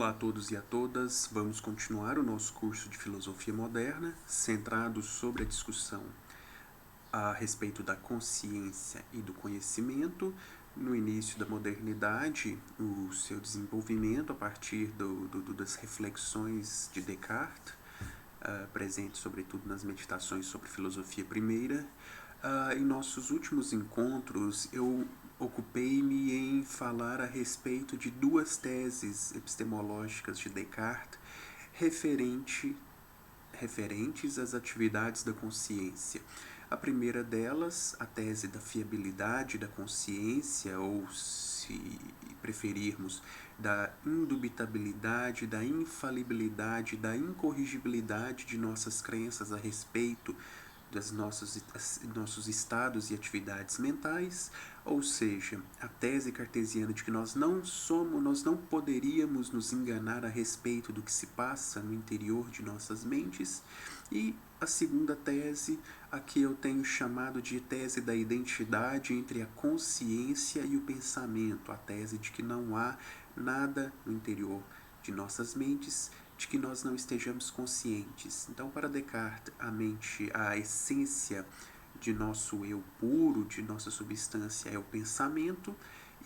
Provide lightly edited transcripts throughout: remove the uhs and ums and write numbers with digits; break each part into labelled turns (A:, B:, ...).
A: Olá a todos e a todas, vamos continuar o nosso curso de Filosofia Moderna, centrado sobre a discussão a respeito da consciência e do conhecimento. No início da modernidade, o seu desenvolvimento a partir das reflexões de Descartes, presentes sobretudo nas meditações sobre filosofia primeira. Em nossos últimos encontros, eu ocupei-me em falar a respeito de duas teses epistemológicas de Descartes referentes às atividades da consciência. A primeira delas, a tese da fiabilidade da consciência, ou, se preferirmos, da indubitabilidade, da infalibilidade, da incorrigibilidade de nossas crenças a respeito dos nossos estados e atividades mentais, ou seja, a tese cartesiana de que nós não poderíamos nos enganar a respeito do que se passa no interior de nossas mentes, e a segunda tese, a que eu tenho chamado de tese da identidade entre a consciência e o pensamento, a tese de que não há nada no interior de nossas mentes de que nós não estejamos conscientes. Então, para Descartes, a mente, a essência de nosso eu puro, de nossa substância, é o pensamento,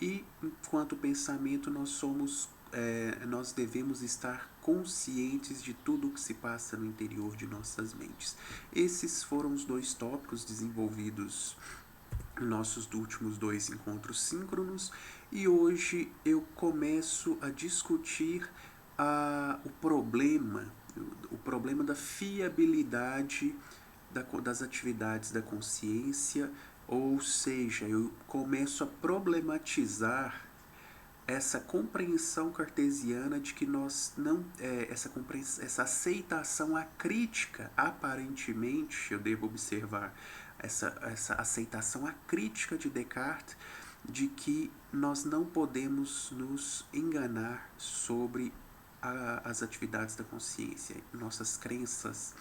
A: e enquanto pensamento nós devemos estar conscientes de tudo o que se passa no interior de nossas mentes. Esses foram os dois tópicos desenvolvidos em nossos últimos dois encontros síncronos, e hoje eu começo a discutir o problema da fiabilidade das atividades da consciência, ou seja, eu começo a problematizar essa compreensão cartesiana de que nós não essa aceitação acrítica, aparentemente, eu devo observar essa aceitação acrítica de Descartes de que nós não podemos nos enganar sobre as atividades da consciência. Nossas crenças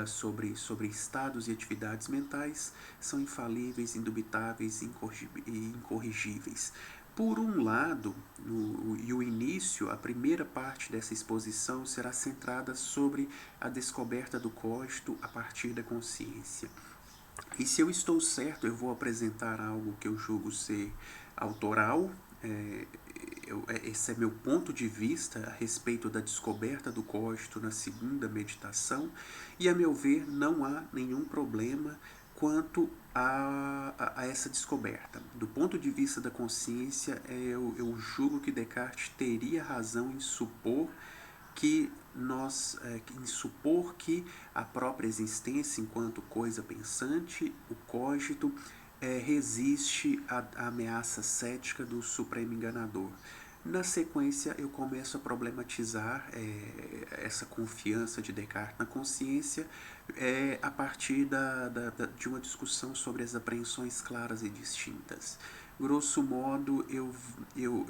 A: sobre estados e atividades mentais são infalíveis, indubitáveis e incorrigíveis. Por um lado, o início, a primeira parte dessa exposição será centrada sobre a descoberta do cogito a partir da consciência. E se eu estou certo, eu vou apresentar algo que eu julgo ser autoral. Esse é meu ponto de vista a respeito da descoberta do cogito na segunda meditação, e a meu ver não há nenhum problema quanto a essa descoberta. Do ponto de vista da consciência, eu julgo que Descartes teria razão em supor que a própria existência enquanto coisa pensante, o cogito, resiste à ameaça cética do supremo enganador. Na sequência, eu começo a problematizar essa confiança de Descartes na consciência a partir de uma discussão sobre as apreensões claras e distintas. Grosso modo, eu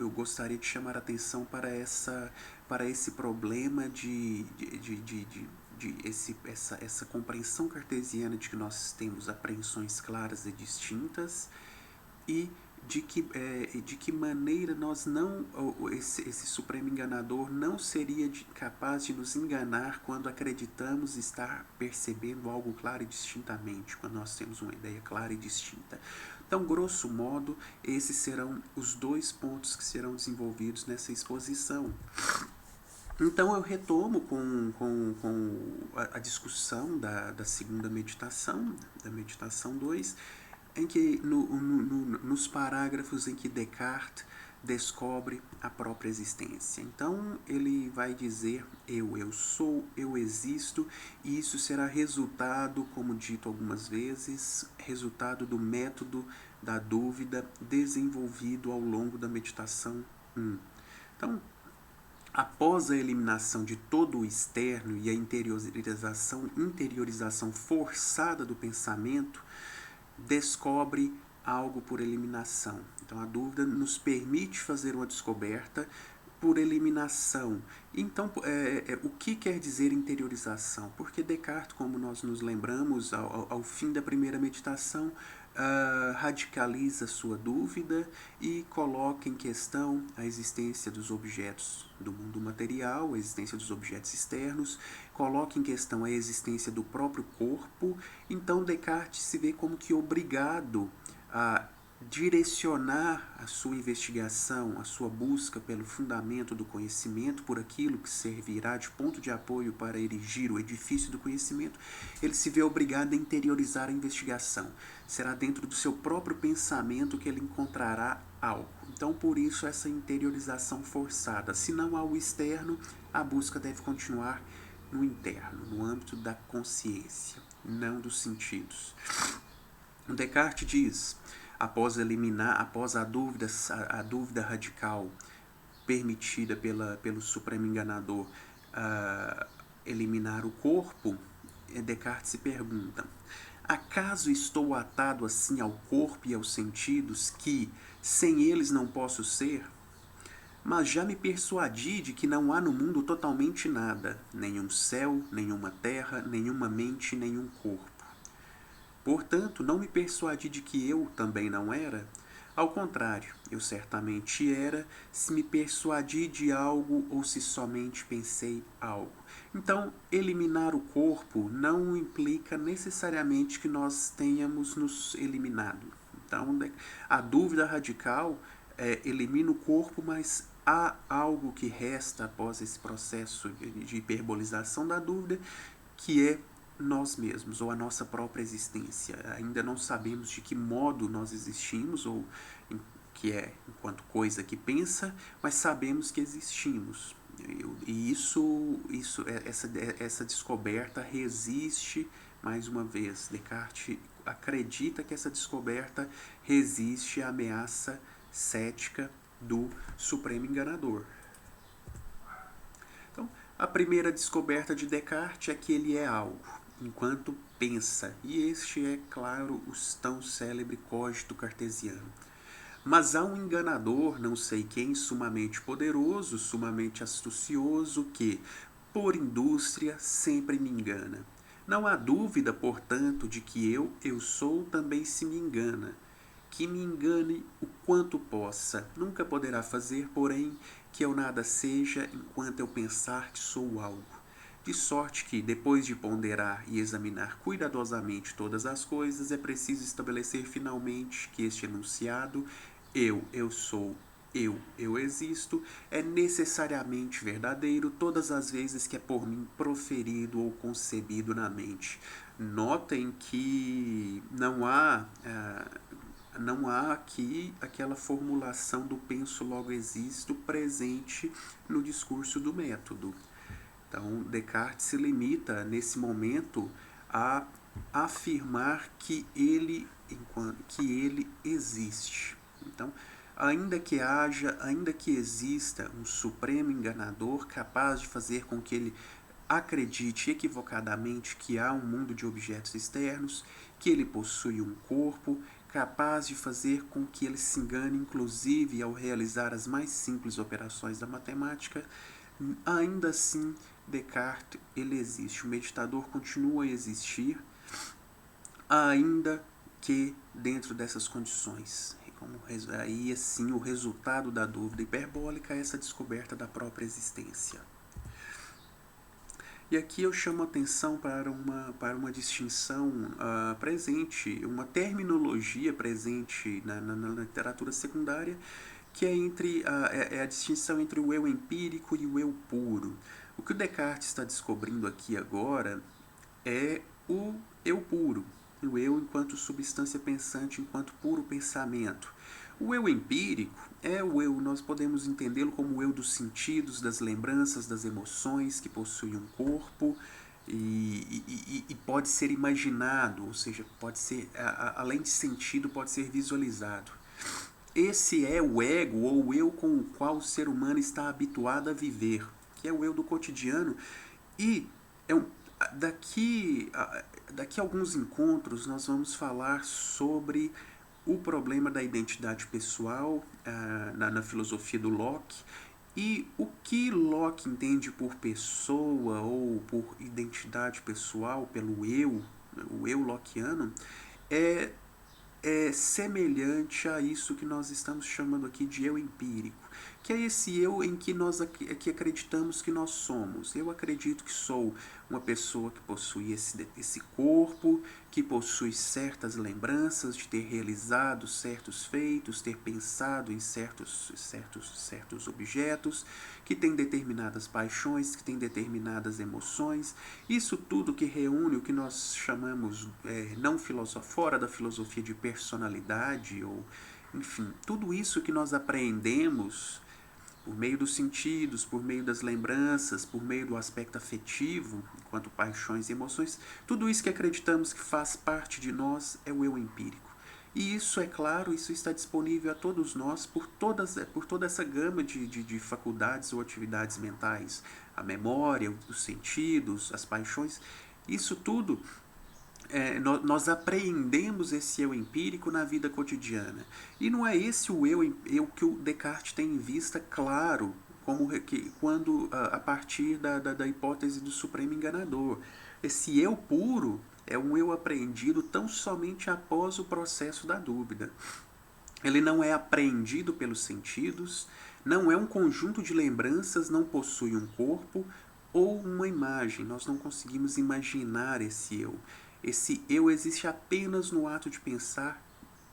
A: gostaria de chamar a atenção para esse problema essa compreensão cartesiana de que nós temos apreensões claras e distintas, e de que maneira esse supremo enganador não seria capaz de nos enganar quando acreditamos estar percebendo algo claro e distintamente, quando nós temos uma ideia clara e distinta. Então, grosso modo, esses serão os dois pontos que serão desenvolvidos nessa exposição. Então eu retomo com a discussão da segunda meditação, da meditação 2, em que nos parágrafos em que Descartes descobre a própria existência. Então ele vai dizer: eu sou, eu existo, e isso será resultado, como dito algumas vezes, resultado do método da dúvida desenvolvido ao longo da meditação 1. Então, após a eliminação de todo o externo e a interiorização forçada do pensamento, descobre algo por eliminação. Então a dúvida nos permite fazer uma descoberta por eliminação. Então, o que quer dizer interiorização? Porque Descartes, como nós nos lembramos, ao fim da primeira meditação, radicaliza sua dúvida e coloca em questão a existência dos objetos do mundo material, a existência dos objetos externos, coloca em questão a existência do próprio corpo. Então Descartes se vê como que obrigado a direcionar a sua investigação, a sua busca pelo fundamento do conhecimento, por aquilo que servirá de ponto de apoio para erigir o edifício do conhecimento. Ele se vê obrigado a interiorizar a investigação. Será dentro do seu próprio pensamento que ele encontrará algo. Então, por isso, essa interiorização forçada. Se não há o externo, a busca deve continuar no interno, no âmbito da consciência, não dos sentidos. Descartes diz: após a dúvida radical permitida pelo Supremo Enganador, eliminar o corpo, Descartes se pergunta: acaso estou atado assim ao corpo e aos sentidos que, sem eles, não posso ser? Mas já me persuadi de que não há no mundo totalmente nada, nenhum céu, nenhuma terra, nenhuma mente, nenhum corpo. Portanto, não me persuadi de que eu também não era. Ao contrário, eu certamente era, se me persuadi de algo ou se somente pensei algo. Então, eliminar o corpo não implica necessariamente que nós tenhamos nos eliminado. Então, a dúvida radical elimina o corpo, mas há algo que resta após esse processo de hiperbolização da dúvida, que é nós mesmos, ou a nossa própria existência. Ainda não sabemos de que modo nós existimos, ou que é enquanto coisa que pensa, mas sabemos que existimos. E essa descoberta resiste, mais uma vez, Descartes acredita que essa descoberta resiste à ameaça cética do Supremo Enganador. Então, a primeira descoberta de Descartes é que ele é algo, enquanto pensa, e este é, claro, o tão célebre cogito cartesiano. Mas há um enganador, não sei quem, sumamente poderoso, sumamente astucioso, que, por indústria, sempre me engana. Não há dúvida, portanto, de que eu sou, também se me engana. Que me engane o quanto possa, nunca poderá fazer, porém, que eu nada seja enquanto eu pensar que sou algo. De sorte que, depois de ponderar e examinar cuidadosamente todas as coisas, é preciso estabelecer finalmente que este enunciado, eu sou, eu existo, é necessariamente verdadeiro todas as vezes que é por mim proferido ou concebido na mente. Notem que não há aqui aquela formulação do penso logo existo presente no discurso do método. Então, Descartes se limita, nesse momento, a afirmar que ele existe. Então, ainda que exista um supremo enganador capaz de fazer com que ele acredite equivocadamente que há um mundo de objetos externos, que ele possui um corpo, capaz de fazer com que ele se engane, inclusive ao realizar as mais simples operações da matemática, ainda assim, Descartes, ele existe. O meditador continua a existir, ainda que dentro dessas condições. Aí, assim, o resultado da dúvida hiperbólica é essa descoberta da própria existência. E aqui eu chamo a atenção para uma distinção presente, uma terminologia presente na literatura secundária, que é a distinção entre o eu empírico e o eu puro. O que o Descartes está descobrindo aqui agora é o eu puro, o eu enquanto substância pensante, enquanto puro pensamento. O eu empírico é o eu, nós podemos entendê-lo como o eu dos sentidos, das lembranças, das emoções, que possui um corpo e pode ser imaginado, ou seja, pode ser, além de sentido, pode ser visualizado. Esse é o ego, ou o eu com o qual o ser humano está habituado a viver, que é o eu do cotidiano. E daqui a alguns encontros nós vamos falar sobre o problema da identidade pessoal na filosofia do Locke, e o que Locke entende por pessoa ou por identidade pessoal, pelo eu, o eu lockeano, é semelhante a isso que nós estamos chamando aqui de eu empírico, que é esse eu em que nós que acreditamos que nós somos. Eu acredito que sou uma pessoa que possui esse corpo, que possui certas lembranças de ter realizado certos feitos, ter pensado em certos objetos, que tem determinadas paixões, que tem determinadas emoções. Isso tudo que reúne o que nós chamamos, não fora da filosofia de personalidade, ou enfim, tudo isso que nós aprendemos por meio dos sentidos, por meio das lembranças, por meio do aspecto afetivo, enquanto paixões e emoções, tudo isso que acreditamos que faz parte de nós é o eu empírico. E isso, é claro, isso está disponível a todos nós por toda essa gama de faculdades ou atividades mentais. A memória, os sentidos, as paixões, isso tudo nós apreendemos esse eu empírico na vida cotidiana. E não é esse o eu que o Descartes tem em vista, claro, quando a partir da hipótese do supremo enganador. Esse eu puro é um eu apreendido tão somente após o processo da dúvida. Ele não é apreendido pelos sentidos, não é um conjunto de lembranças, não possui um corpo ou uma imagem. Nós não conseguimos imaginar esse eu. Esse eu existe apenas no ato de pensar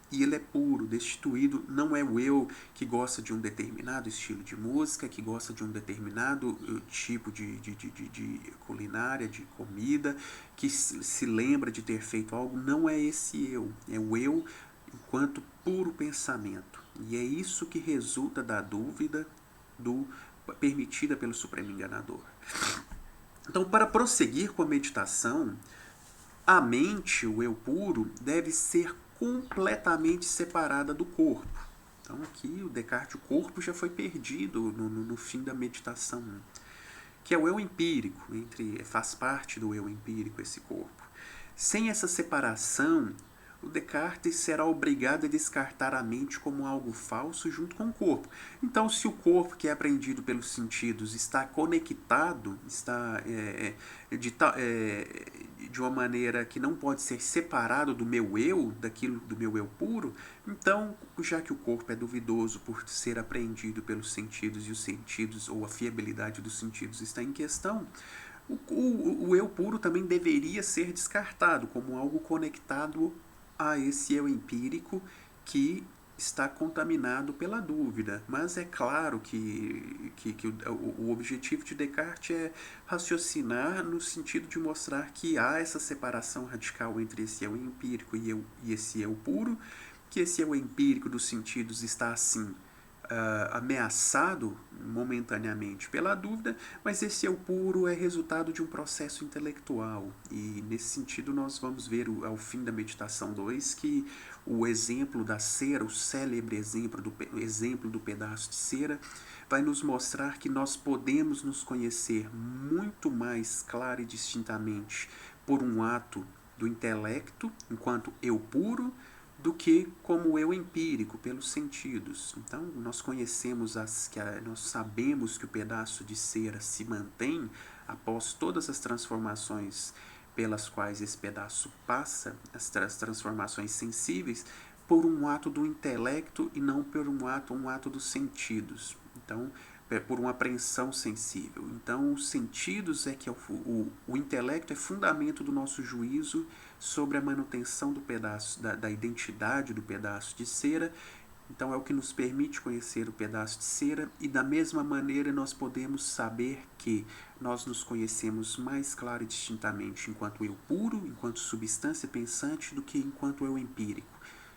A: e ele é puro, destituído. Não é o eu que gosta de um determinado estilo de música, que gosta de um determinado tipo de culinária, de comida, que se lembra de ter feito algo. Não é esse eu. É o eu enquanto puro pensamento. E é isso que resulta da dúvida permitida pelo Supremo Enganador. Então, para prosseguir com a meditação, a mente, o eu puro, deve ser completamente separada do corpo. Então aqui o Descartes, o corpo já foi perdido no fim da meditação, que é o eu empírico, faz parte do eu empírico esse corpo. Sem essa separação, o Descartes será obrigado a descartar a mente como algo falso junto com o corpo. Então, se o corpo que é apreendido pelos sentidos está conectado, está de uma maneira que não pode ser separado do meu eu, do meu eu puro, então, já que o corpo é duvidoso por ser apreendido pelos sentidos e os sentidos, ou a fiabilidade dos sentidos está em questão, o eu puro também deveria ser descartado como algo conectado a esse eu empírico que está contaminado pela dúvida. Mas é claro que o objetivo de Descartes é raciocinar no sentido de mostrar que há essa separação radical entre esse eu empírico e esse eu puro, que esse eu empírico dos sentidos está assim ameaçado momentaneamente pela dúvida, mas esse eu puro é resultado de um processo intelectual. E nesse sentido nós vamos ver ao fim da meditação 2 que o exemplo da cera, o célebre exemplo do pedaço de cera, vai nos mostrar que nós podemos nos conhecer muito mais clara e distintamente por um ato do intelecto, enquanto eu puro, do que como eu empírico, pelos sentidos. Então, nós nós sabemos que o pedaço de cera se mantém após todas as transformações pelas quais esse pedaço passa, as transformações sensíveis, por um ato do intelecto e não por um ato dos sentidos. Então, por uma apreensão sensível. Então, os sentidos é que o intelecto é fundamento do nosso juízo sobre a manutenção do pedaço, da identidade do pedaço de cera. Então, é o que nos permite conhecer o pedaço de cera e, da mesma maneira, nós podemos saber que nós nos conhecemos mais claro e distintamente enquanto eu puro, enquanto substância pensante, do que enquanto eu empírico.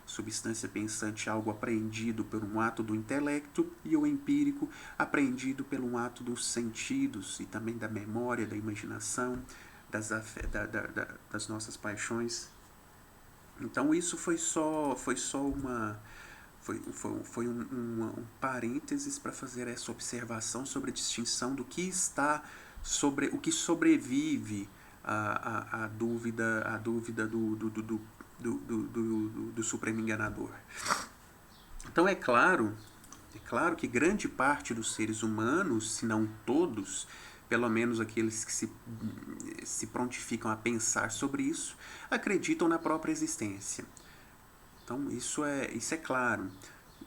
A: Substância pensante, algo apreendido por um ato do intelecto, e o empírico apreendido pelo um ato dos sentidos e também da memória, da imaginação, das nossas paixões. Então isso foi só um parênteses para fazer essa observação sobre a distinção do que está sobre o que sobrevive à dúvida do Supremo Enganador. Então é claro que grande parte dos seres humanos, se não todos, pelo menos aqueles que se prontificam a pensar sobre isso, acreditam na própria existência. Então, isso é claro.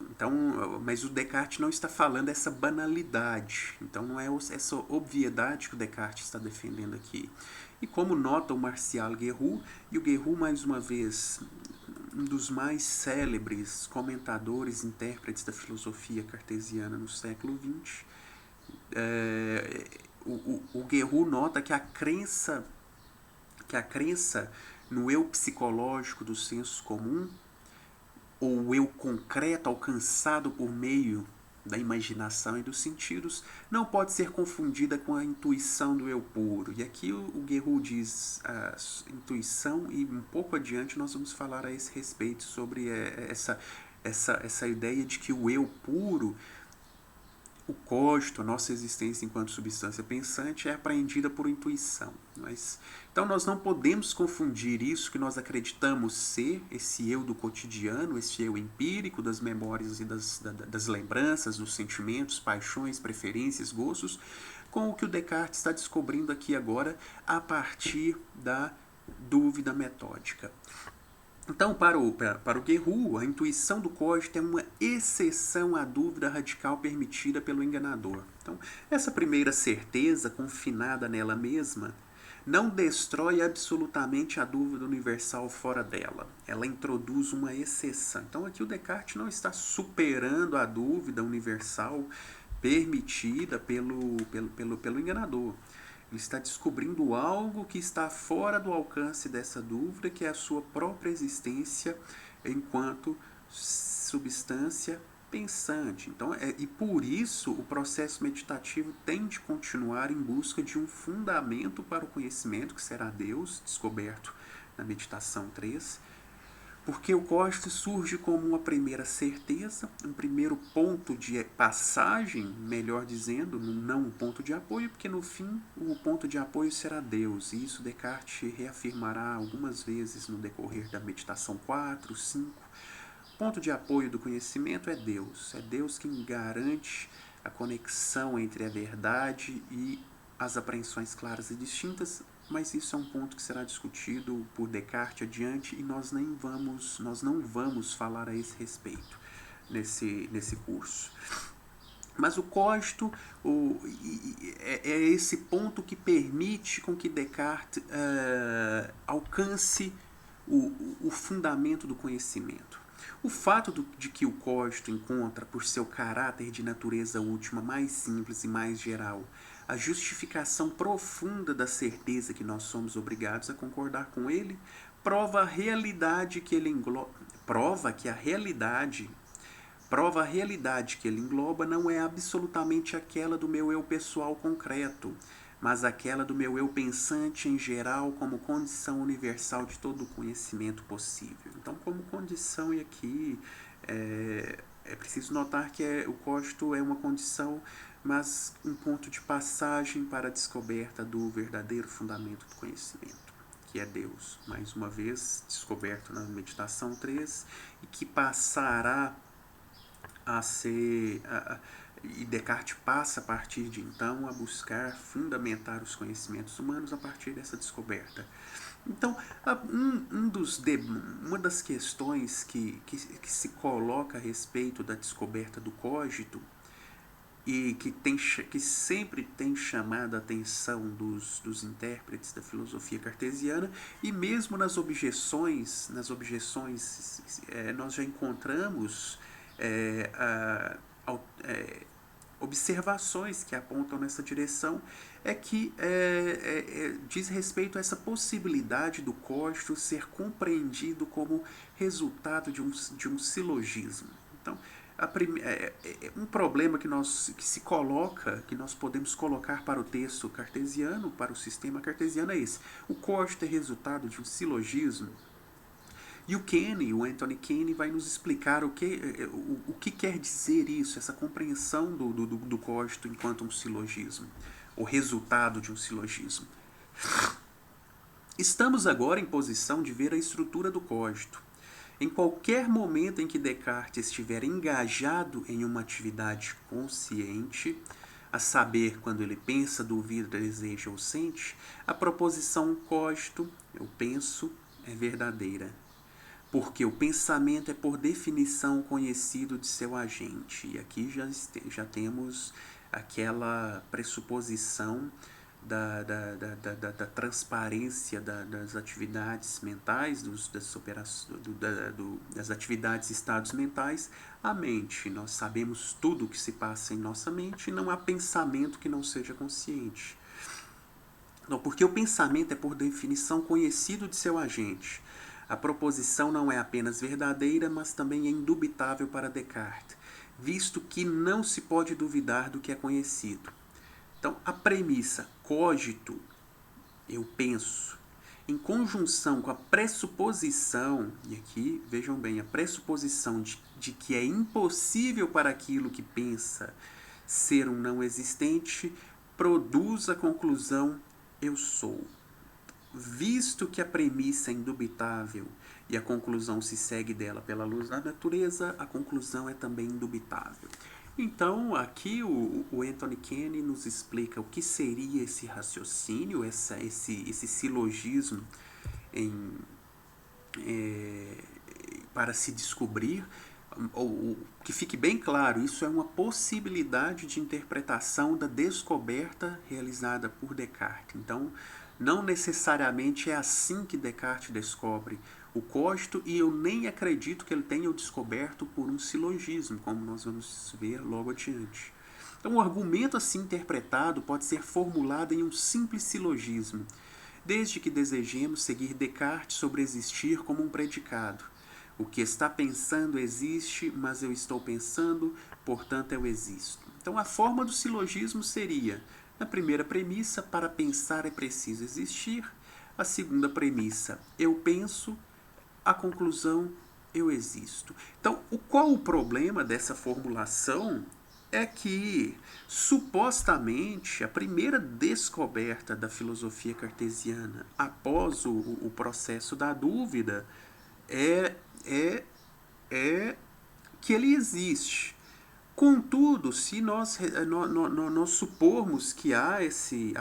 A: Então, mas o Descartes não está falando essa banalidade. Então, não é essa obviedade que o Descartes está defendendo aqui. E como nota o Martial Guerroux, e o Guerroux, mais uma vez, um dos mais célebres comentadores, intérpretes da filosofia cartesiana no século XX, o Guerroux nota que a crença no eu psicológico do senso comum, ou o eu concreto alcançado por meio da imaginação e dos sentidos, não pode ser confundida com a intuição do eu puro. E aqui o Guerroux diz a intuição, e um pouco adiante nós vamos falar a esse respeito sobre essa ideia de que o eu puro, o cogito, a nossa existência enquanto substância pensante, é apreendida por intuição. Então nós não podemos confundir isso que nós acreditamos ser, esse eu do cotidiano, esse eu empírico das memórias e das lembranças, dos sentimentos, paixões, preferências, gostos, com o que o Descartes está descobrindo aqui agora a partir da dúvida metódica. Então, para o Guerroux, a intuição do cogito é uma exceção à dúvida radical permitida pelo enganador. Então, essa primeira certeza, confinada nela mesma, não destrói absolutamente a dúvida universal fora dela. Ela introduz uma exceção. Então, aqui o Descartes não está superando a dúvida universal permitida pelo enganador. Ele está descobrindo algo que está fora do alcance dessa dúvida, que é a sua própria existência enquanto substância pensante. Então, e por isso o processo meditativo tem de continuar em busca de um fundamento para o conhecimento, que será Deus, descoberto na meditação 3, porque o cogito surge como uma primeira certeza, um primeiro ponto de passagem, melhor dizendo, não um ponto de apoio, porque no fim o ponto de apoio será Deus, e isso Descartes reafirmará algumas vezes no decorrer da meditação 4, 5. O ponto de apoio do conhecimento é Deus quem garante a conexão entre a verdade e as apreensões claras e distintas, mas isso é um ponto que será discutido por Descartes adiante e nós não vamos falar a esse respeito nesse curso. Mas o cogito é esse ponto que permite com que Descartes alcance o fundamento do conhecimento. O fato de que o cogito encontra, por seu caráter de natureza última mais simples e mais geral, a justificação profunda da certeza que nós somos obrigados a concordar com ele, prova a realidade que ele engloba, prova a realidade que ele engloba não é absolutamente aquela do meu eu pessoal concreto, mas aquela do meu eu pensante em geral como condição universal de todo o conhecimento possível. Então, como condição, e aqui é preciso notar que o cogito é uma condição, mas um ponto de passagem para a descoberta do verdadeiro fundamento do conhecimento, que é Deus, mais uma vez descoberto na meditação 3, e que passará a ser... E Descartes passa a partir de então a buscar fundamentar os conhecimentos humanos a partir dessa descoberta. Então, uma das questões que se coloca a respeito da descoberta do cogito e que sempre tem chamado a atenção dos intérpretes da filosofia cartesiana, e mesmo nas objeções nós já encontramos observações que apontam nessa direção, é que diz respeito a essa possibilidade do cogito ser compreendido como resultado de um silogismo. Então, um problema que se coloca, que nós podemos colocar para o texto cartesiano, para o sistema cartesiano, é esse: o cogito é resultado de um silogismo. E o Anthony Kenny, vai nos explicar o que quer dizer isso, essa compreensão do cogito enquanto um silogismo, o resultado de um silogismo. Estamos agora em posição de ver a estrutura do cogito. Em qualquer momento em que Descartes estiver engajado em uma atividade consciente, a saber, quando ele pensa, duvida, deseja ou sente, a proposição cogito, eu penso, é verdadeira. porque o pensamento é por definição conhecido de seu agente. E aqui já temos aquela pressuposição da transparência das atividades mentais, das atividades estados mentais, a mente. Nós sabemos tudo o que se passa em nossa mente e não há pensamento que não seja consciente. Não, porque o pensamento é por definição conhecido de seu agente. A proposição não é apenas verdadeira, mas também é indubitável para Descartes, visto que não se pode duvidar do que é conhecido. Então, a premissa cogito, eu penso, em conjunção com a pressuposição, e aqui vejam bem, a pressuposição de que é impossível para aquilo que pensa ser um não existente, produz a conclusão eu sou. Visto que a premissa é indubitável e a conclusão se segue dela pela luz da natureza, a conclusão é também indubitável. Então, aqui o Anthony Kenny nos explica o que seria esse raciocínio, esse silogismo para se descobrir, ou que fique bem claro, isso é uma possibilidade de interpretação da descoberta realizada por Descartes. Então, não necessariamente é assim que Descartes descobre o cogito, e eu nem acredito que ele tenha o descoberto por um silogismo, como nós vamos ver logo adiante. Então, o argumento assim interpretado pode ser formulado em um simples silogismo, desde que desejemos seguir Descartes sobre existir como um predicado. O que está pensando existe, mas eu estou pensando, portanto eu existo. Então, a forma do silogismo seria: na primeira premissa, para pensar é preciso existir. A segunda premissa, eu penso. A conclusão, eu existo. Então, qual o problema dessa formulação? É que, supostamente, a primeira descoberta da filosofia cartesiana após o processo da dúvida é que ele existe. Contudo, se nós supormos que há esse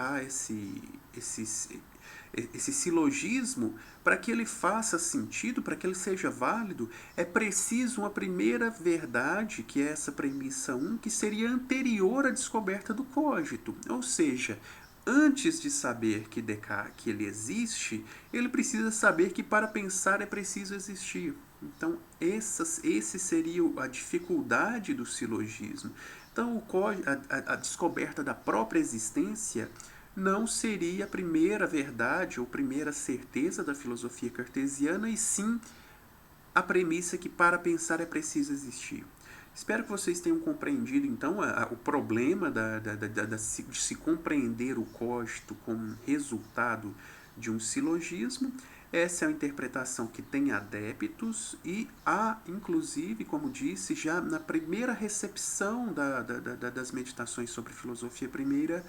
A: silogismo, para que ele faça sentido, para que ele seja válido, é preciso uma primeira verdade, que é essa premissa 1, que seria anterior à descoberta do cogito. Ou seja, antes de saber que ele existe, ele precisa saber que para pensar é preciso existir. Então, esse seria a dificuldade do silogismo. Então, a descoberta da própria existência não seria a primeira verdade ou primeira certeza da filosofia cartesiana, e sim a premissa que para pensar é preciso existir. Espero que vocês tenham compreendido, então, o problema de se compreender o cogito como resultado de um silogismo. Essa é uma interpretação que tem adeptos e há, inclusive, como disse, já na primeira recepção das meditações sobre filosofia primeira,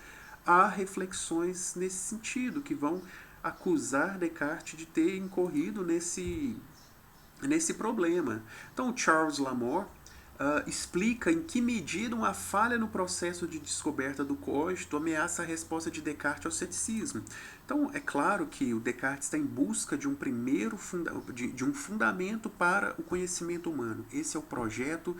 A: há reflexões nesse sentido, que vão acusar Descartes de ter incorrido nesse problema. Então, Charles Lamore explica em que medida uma falha no processo de descoberta do cogito ameaça a resposta de Descartes ao ceticismo. Então, é claro que o Descartes está em busca de um fundamento para o conhecimento humano. Esse é o projeto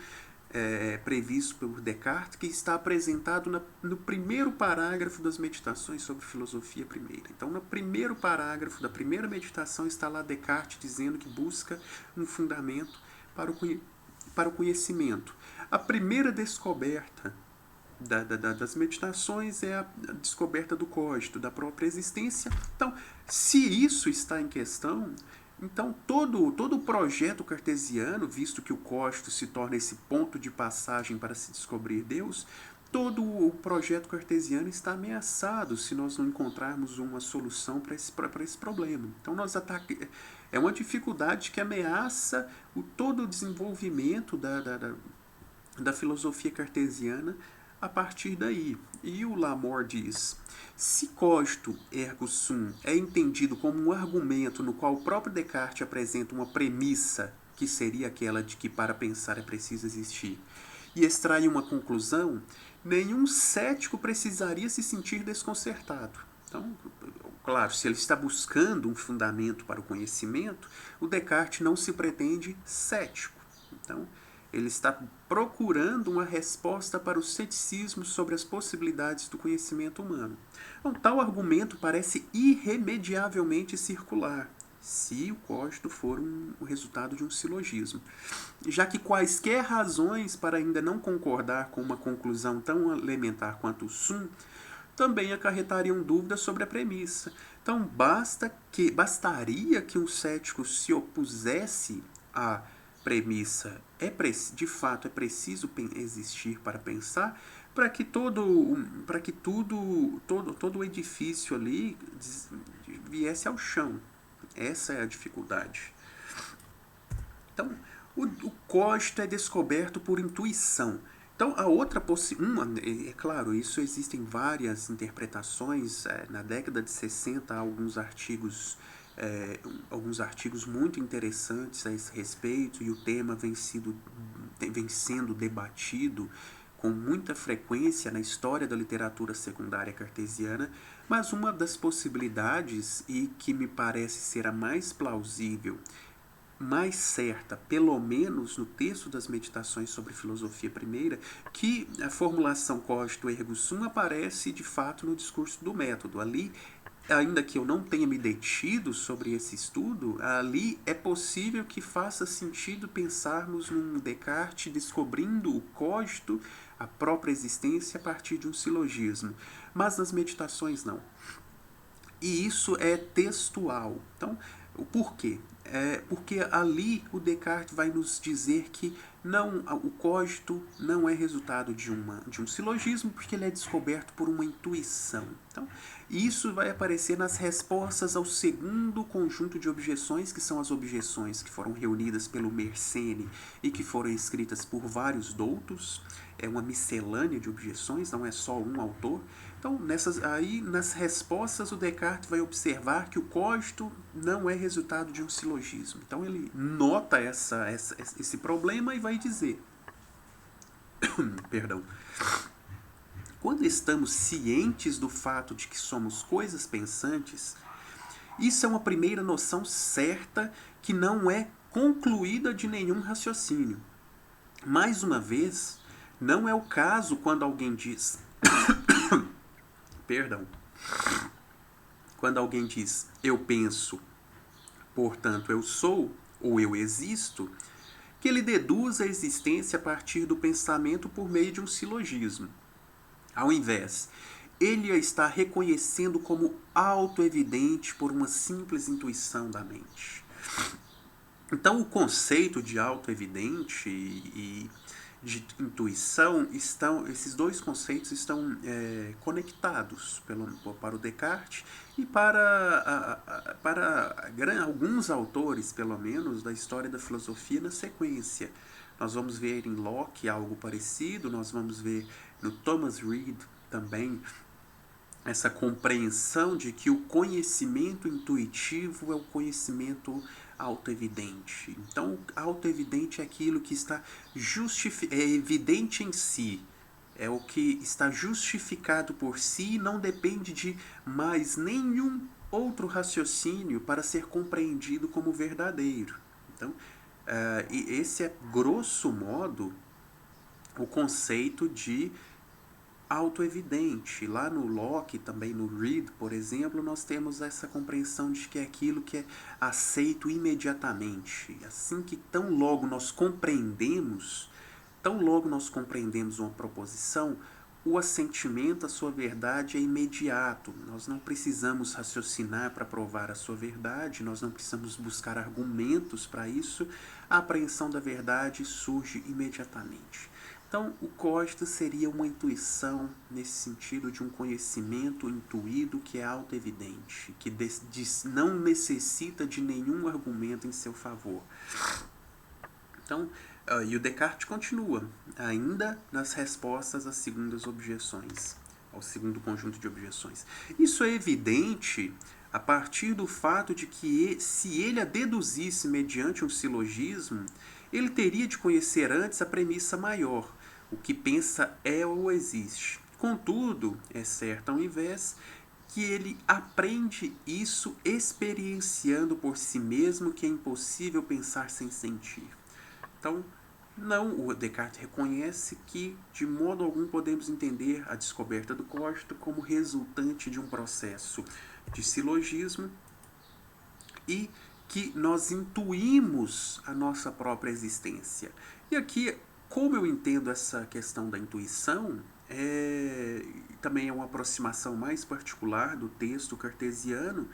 A: previsto por Descartes, que está apresentado no primeiro parágrafo das meditações sobre filosofia primeira. Então, no primeiro parágrafo da primeira meditação está lá Descartes dizendo que busca um fundamento para o conhecimento. A primeira descoberta das meditações é a descoberta do cogito, da própria existência. Então, se isso está em questão, então todo o projeto cartesiano, visto que o cogito se torna esse ponto de passagem para se descobrir Deus, todo o projeto cartesiano está ameaçado se nós não encontrarmos uma solução para esse problema. Então, é uma dificuldade que ameaça todo o desenvolvimento da filosofia cartesiana a partir daí. E o Lamore diz: se cogito ergo sum é entendido como um argumento no qual o próprio Descartes apresenta uma premissa, que seria aquela de que para pensar é preciso existir, e extrai uma conclusão, nenhum cético precisaria se sentir desconcertado. Então, claro, se ele está buscando um fundamento para o conhecimento, o Descartes não se pretende cético. Então, ele está procurando uma resposta para o ceticismo sobre as possibilidades do conhecimento humano. Então, tal argumento parece irremediavelmente circular, se o cogito for o resultado de um silogismo, já que quaisquer razões para ainda não concordar com uma conclusão tão elementar quanto o sum também acarretariam dúvidas sobre a premissa. Então, bastaria que um cético se opusesse à premissa de fato é preciso existir para pensar, para que todo o edifício ali viesse ao chão. Essa é a dificuldade. Então, o cogito é descoberto por intuição. Então, a outra possibilidade, é claro, isso existem várias interpretações. Na década de 60, há alguns artigos muito interessantes a esse respeito, e o tema vem sendo debatido com muita frequência na história da literatura secundária cartesiana, mas uma das possibilidades, e que me parece ser a mais plausível, mais certa, pelo menos no texto das Meditações sobre Filosofia Primeira, que a formulação cogito ergo sum aparece de fato no discurso do método. Ali, ainda que eu não tenha me detido sobre esse estudo, ali é possível que faça sentido pensarmos num Descartes descobrindo o cogito, a própria existência, a partir de um silogismo. Mas nas Meditações não. E isso é textual. Então, o porquê? Porque ali o Descartes vai nos dizer que o cogito não é resultado de um silogismo, porque ele é descoberto por uma intuição. Então, isso vai aparecer nas respostas ao segundo conjunto de objeções, que são as objeções que foram reunidas pelo Mersenne e que foram escritas por vários doutos. É uma miscelânea de objeções, não é só um autor. Então, nas respostas, o Descartes vai observar que o cogito não é resultado de um silogismo. Então, ele nota esse problema e vai dizer: perdão. Quando estamos cientes do fato de que somos coisas pensantes, isso é uma primeira noção certa que não é concluída de nenhum raciocínio. Mais uma vez, não é o caso quando alguém diz perdão. Quando alguém diz eu penso, portanto eu sou, ou eu existo, que ele deduz a existência a partir do pensamento por meio de um silogismo. Ao invés, ele a está reconhecendo como autoevidente por uma simples intuição da mente. Então, o conceito de autoevidente e de intuição, esses dois conceitos estão conectados para o Descartes e para alguns autores, pelo menos, da história da filosofia na sequência. Nós vamos ver em Locke algo parecido, nós vamos ver no Thomas Reid também essa compreensão de que o conhecimento intuitivo é o conhecimento autoevidente. Então, autoevidente é aquilo que está é evidente em si, é o que está justificado por si e não depende de mais nenhum outro raciocínio para ser compreendido como verdadeiro. Então, esse é, grosso modo, o conceito de autoevidente. Lá no Locke, também no Reid, por exemplo, nós temos essa compreensão de que é aquilo que é aceito imediatamente. Assim que tão logo nós compreendemos uma proposição, o assentimento à sua verdade é imediato. Nós não precisamos raciocinar para provar a sua verdade, nós não precisamos buscar argumentos para isso. A apreensão da verdade surge imediatamente. Então, o cogito seria uma intuição nesse sentido de um conhecimento intuído que é autoevidente, que não necessita de nenhum argumento em seu favor. Então, e o Descartes continua, ainda nas respostas às segundas objeções, ao segundo conjunto de objeções. Isso é evidente a partir do fato de que, se ele a deduzisse mediante um silogismo, ele teria de conhecer antes a premissa maior: o que pensa é ou existe. Contudo, é certo ao invés, que ele aprende isso experienciando por si mesmo que é impossível pensar sem sentir. Então, não, o Descartes reconhece que de modo algum podemos entender a descoberta do cogito como resultante de um processo de silogismo e que nós intuímos a nossa própria existência. E aqui, como eu entendo essa questão da intuição, também é uma aproximação mais particular do texto cartesiano,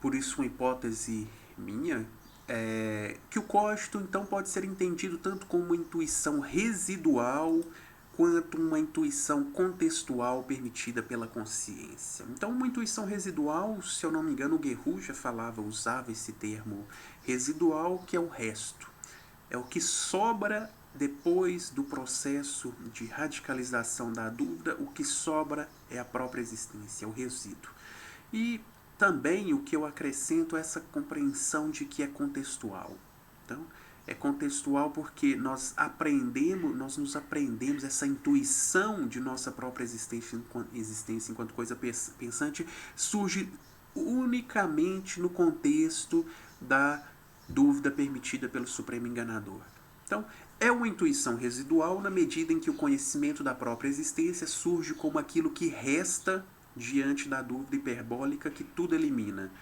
A: por isso uma hipótese minha, que o cogito então pode ser entendido tanto como uma intuição residual quanto uma intuição contextual permitida pela consciência. Então, uma intuição residual, se eu não me engano, o Guerrero já usava esse termo residual, que é o resto. É o que sobra depois do processo de radicalização da dúvida, o que sobra é a própria existência, é o resíduo. E também o que eu acrescento é essa compreensão de que é contextual. Então, é contextual porque nós nos aprendemos, essa intuição de nossa própria existência enquanto coisa pensante surge unicamente no contexto da dúvida permitida pelo Supremo Enganador. Então, é uma intuição residual na medida em que o conhecimento da própria existência surge como aquilo que resta diante da dúvida hiperbólica que tudo elimina.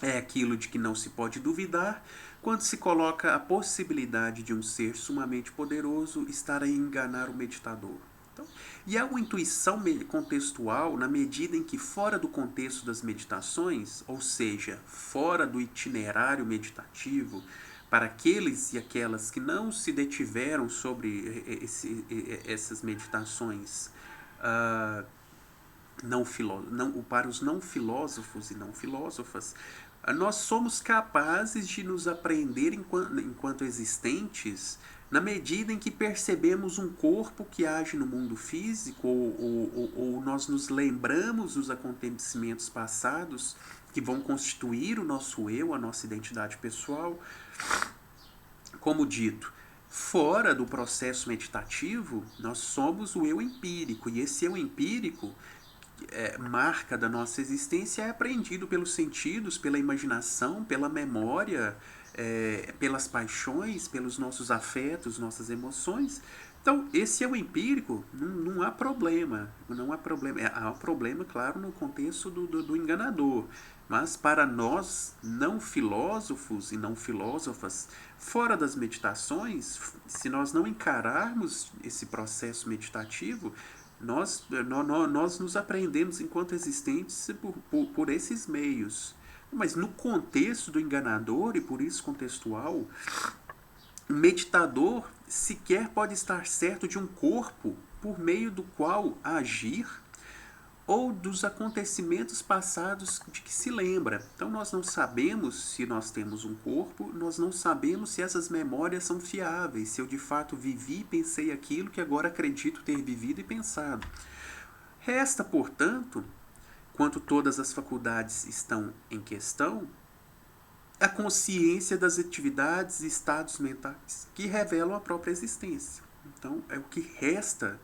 A: É aquilo de que não se pode duvidar quando se coloca a possibilidade de um ser sumamente poderoso estar a enganar o meditador. Então, e é uma intuição contextual na medida em que fora do contexto das meditações, ou seja, fora do itinerário meditativo, para aqueles e aquelas que não se detiveram sobre essas meditações, para os não filósofos e não filósofas, nós somos capazes de nos apreender enquanto existentes na medida em que percebemos um corpo que age no mundo físico ou nós nos lembramos dos acontecimentos passados que vão constituir o nosso eu, a nossa identidade pessoal. Como dito, fora do processo meditativo, nós somos o eu empírico, e esse eu empírico, marca da nossa existência, é aprendido pelos sentidos, pela imaginação, pela memória, pelas paixões, pelos nossos afetos, nossas emoções. Então, esse é o empírico, não há problema. Não há problema. Há um problema, claro, no contexto do enganador. Mas para nós, não filósofos e não filósofas, fora das meditações, se nós não encararmos esse processo meditativo, nós nos aprendemos enquanto existentes por esses meios. Mas no contexto do enganador, e por isso contextual, o meditador sequer pode estar certo de um corpo por meio do qual agir ou dos acontecimentos passados de que se lembra. Então nós não sabemos se nós temos um corpo, nós não sabemos se essas memórias são fiáveis, se eu de fato vivi e pensei aquilo que agora acredito ter vivido e pensado. Resta, portanto, quanto todas as faculdades estão em questão, a consciência das atividades e estados mentais que revelam a própria existência. Então, o que resta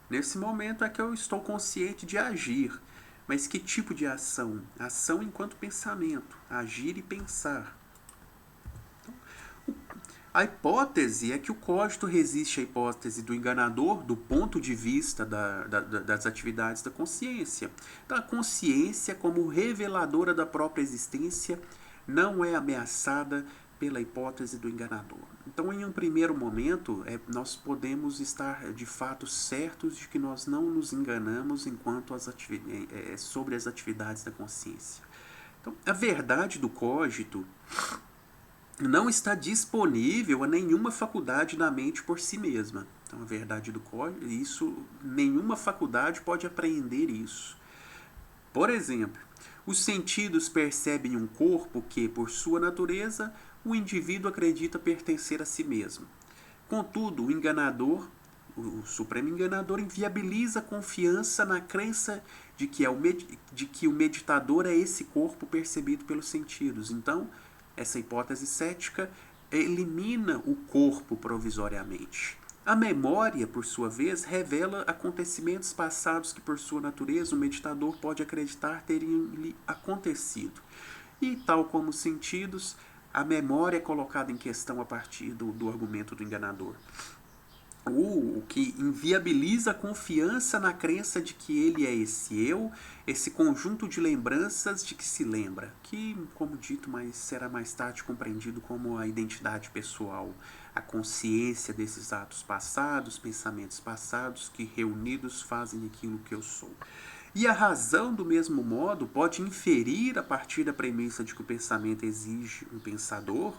A: nesse momento é que eu estou consciente de agir. Mas que tipo de ação? Ação enquanto pensamento. Agir e pensar. Então, a hipótese é que o cogito resiste à hipótese do enganador do ponto de vista das atividades da consciência. Então, a consciência, como reveladora da própria existência, não é ameaçada pela hipótese do enganador. Então, em um primeiro momento, nós podemos estar de fato certos de que nós não nos enganamos sobre as atividades da consciência. Então, a verdade do cogito não está disponível a nenhuma faculdade da mente por si mesma. Então, a verdade do cogito, nenhuma faculdade pode apreender isso. Por exemplo, os sentidos percebem um corpo que, por sua natureza, o indivíduo acredita pertencer a si mesmo. Contudo, o enganador, o supremo enganador, inviabiliza a confiança na crença de que o meditador é esse corpo percebido pelos sentidos. Então, essa hipótese cética elimina o corpo provisoriamente. A memória, por sua vez, revela acontecimentos passados que, por sua natureza, o meditador pode acreditar terem lhe acontecido. E, tal como os sentidos, a memória é colocada em questão a partir do argumento do enganador. O que inviabiliza a confiança na crença de que ele é esse eu, esse conjunto de lembranças de que se lembra, que, como dito, será mais tarde compreendido como a identidade pessoal, a consciência desses atos passados, pensamentos passados, que reunidos fazem aquilo que eu sou. E a razão, do mesmo modo, pode inferir a partir da premissa de que o pensamento exige um pensador,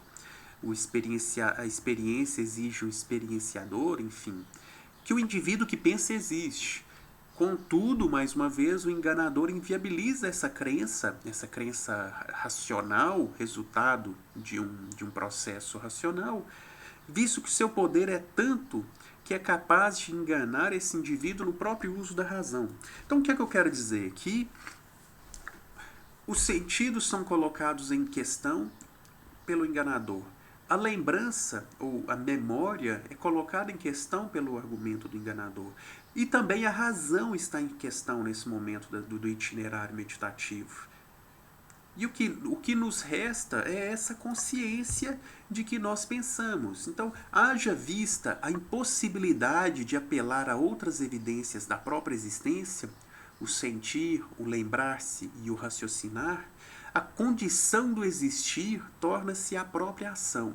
A: a experiência exige um experienciador, enfim, que o indivíduo que pensa existe. Contudo, mais uma vez, o enganador inviabiliza essa crença racional, resultado de um processo racional, visto que seu poder é tanto que é capaz de enganar esse indivíduo no próprio uso da razão. Então, o que é que eu quero dizer? Que os sentidos são colocados em questão pelo enganador. A lembrança ou a memória é colocada em questão pelo argumento do enganador. E também a razão está em questão nesse momento do itinerário meditativo. E o que nos resta é essa consciência de que nós pensamos. Então, haja vista a impossibilidade de apelar a outras evidências da própria existência, o sentir, o lembrar-se e o raciocinar, a condição do existir torna-se a própria ação,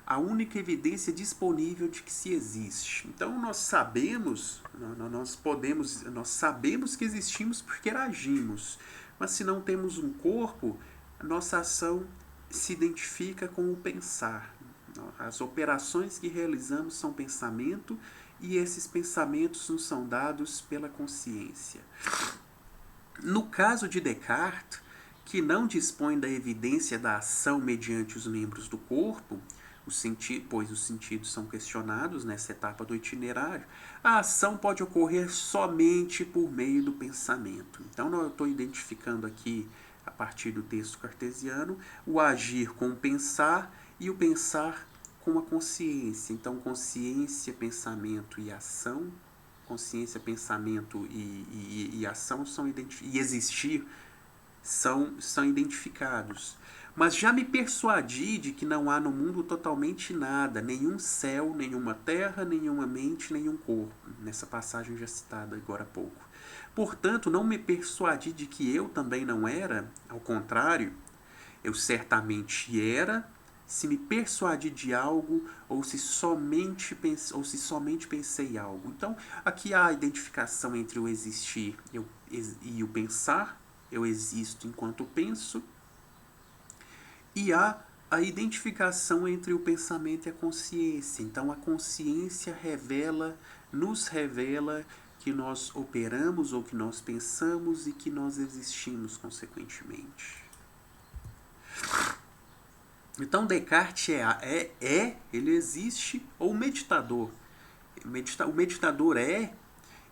A: a única evidência disponível de que se existe. Então nós sabemos que existimos porque agimos, mas se não temos um corpo, a nossa ação se identifica com o pensar. As operações que realizamos são pensamento e esses pensamentos nos são dados pela consciência. No caso de Descartes, que não dispõe da evidência da ação mediante os membros do corpo, pois os sentidos são questionados nessa etapa do itinerário, a ação pode ocorrer somente por meio do pensamento. Então, eu estou identificando aqui, a partir do texto cartesiano, o agir com o pensar e o pensar com a consciência. Então, consciência, pensamento e ação, consciência, pensamento e ação e existir são identificados. Mas já me persuadi de que não há no mundo totalmente nada, nenhum céu, nenhuma terra, nenhuma mente, nenhum corpo, nessa passagem já citada agora há pouco. Portanto, não me persuadi de que eu também não era, ao contrário, eu certamente era, se me persuadi de algo ou se somente pensei algo. Então, aqui há a identificação entre o existir e o pensar. Eu existo enquanto penso. E há a identificação entre o pensamento e a consciência. Então, a consciência nos revela que nós operamos ou que nós pensamos e que nós existimos consequentemente. Então, Descartes ele existe, ou o meditador. O meditador é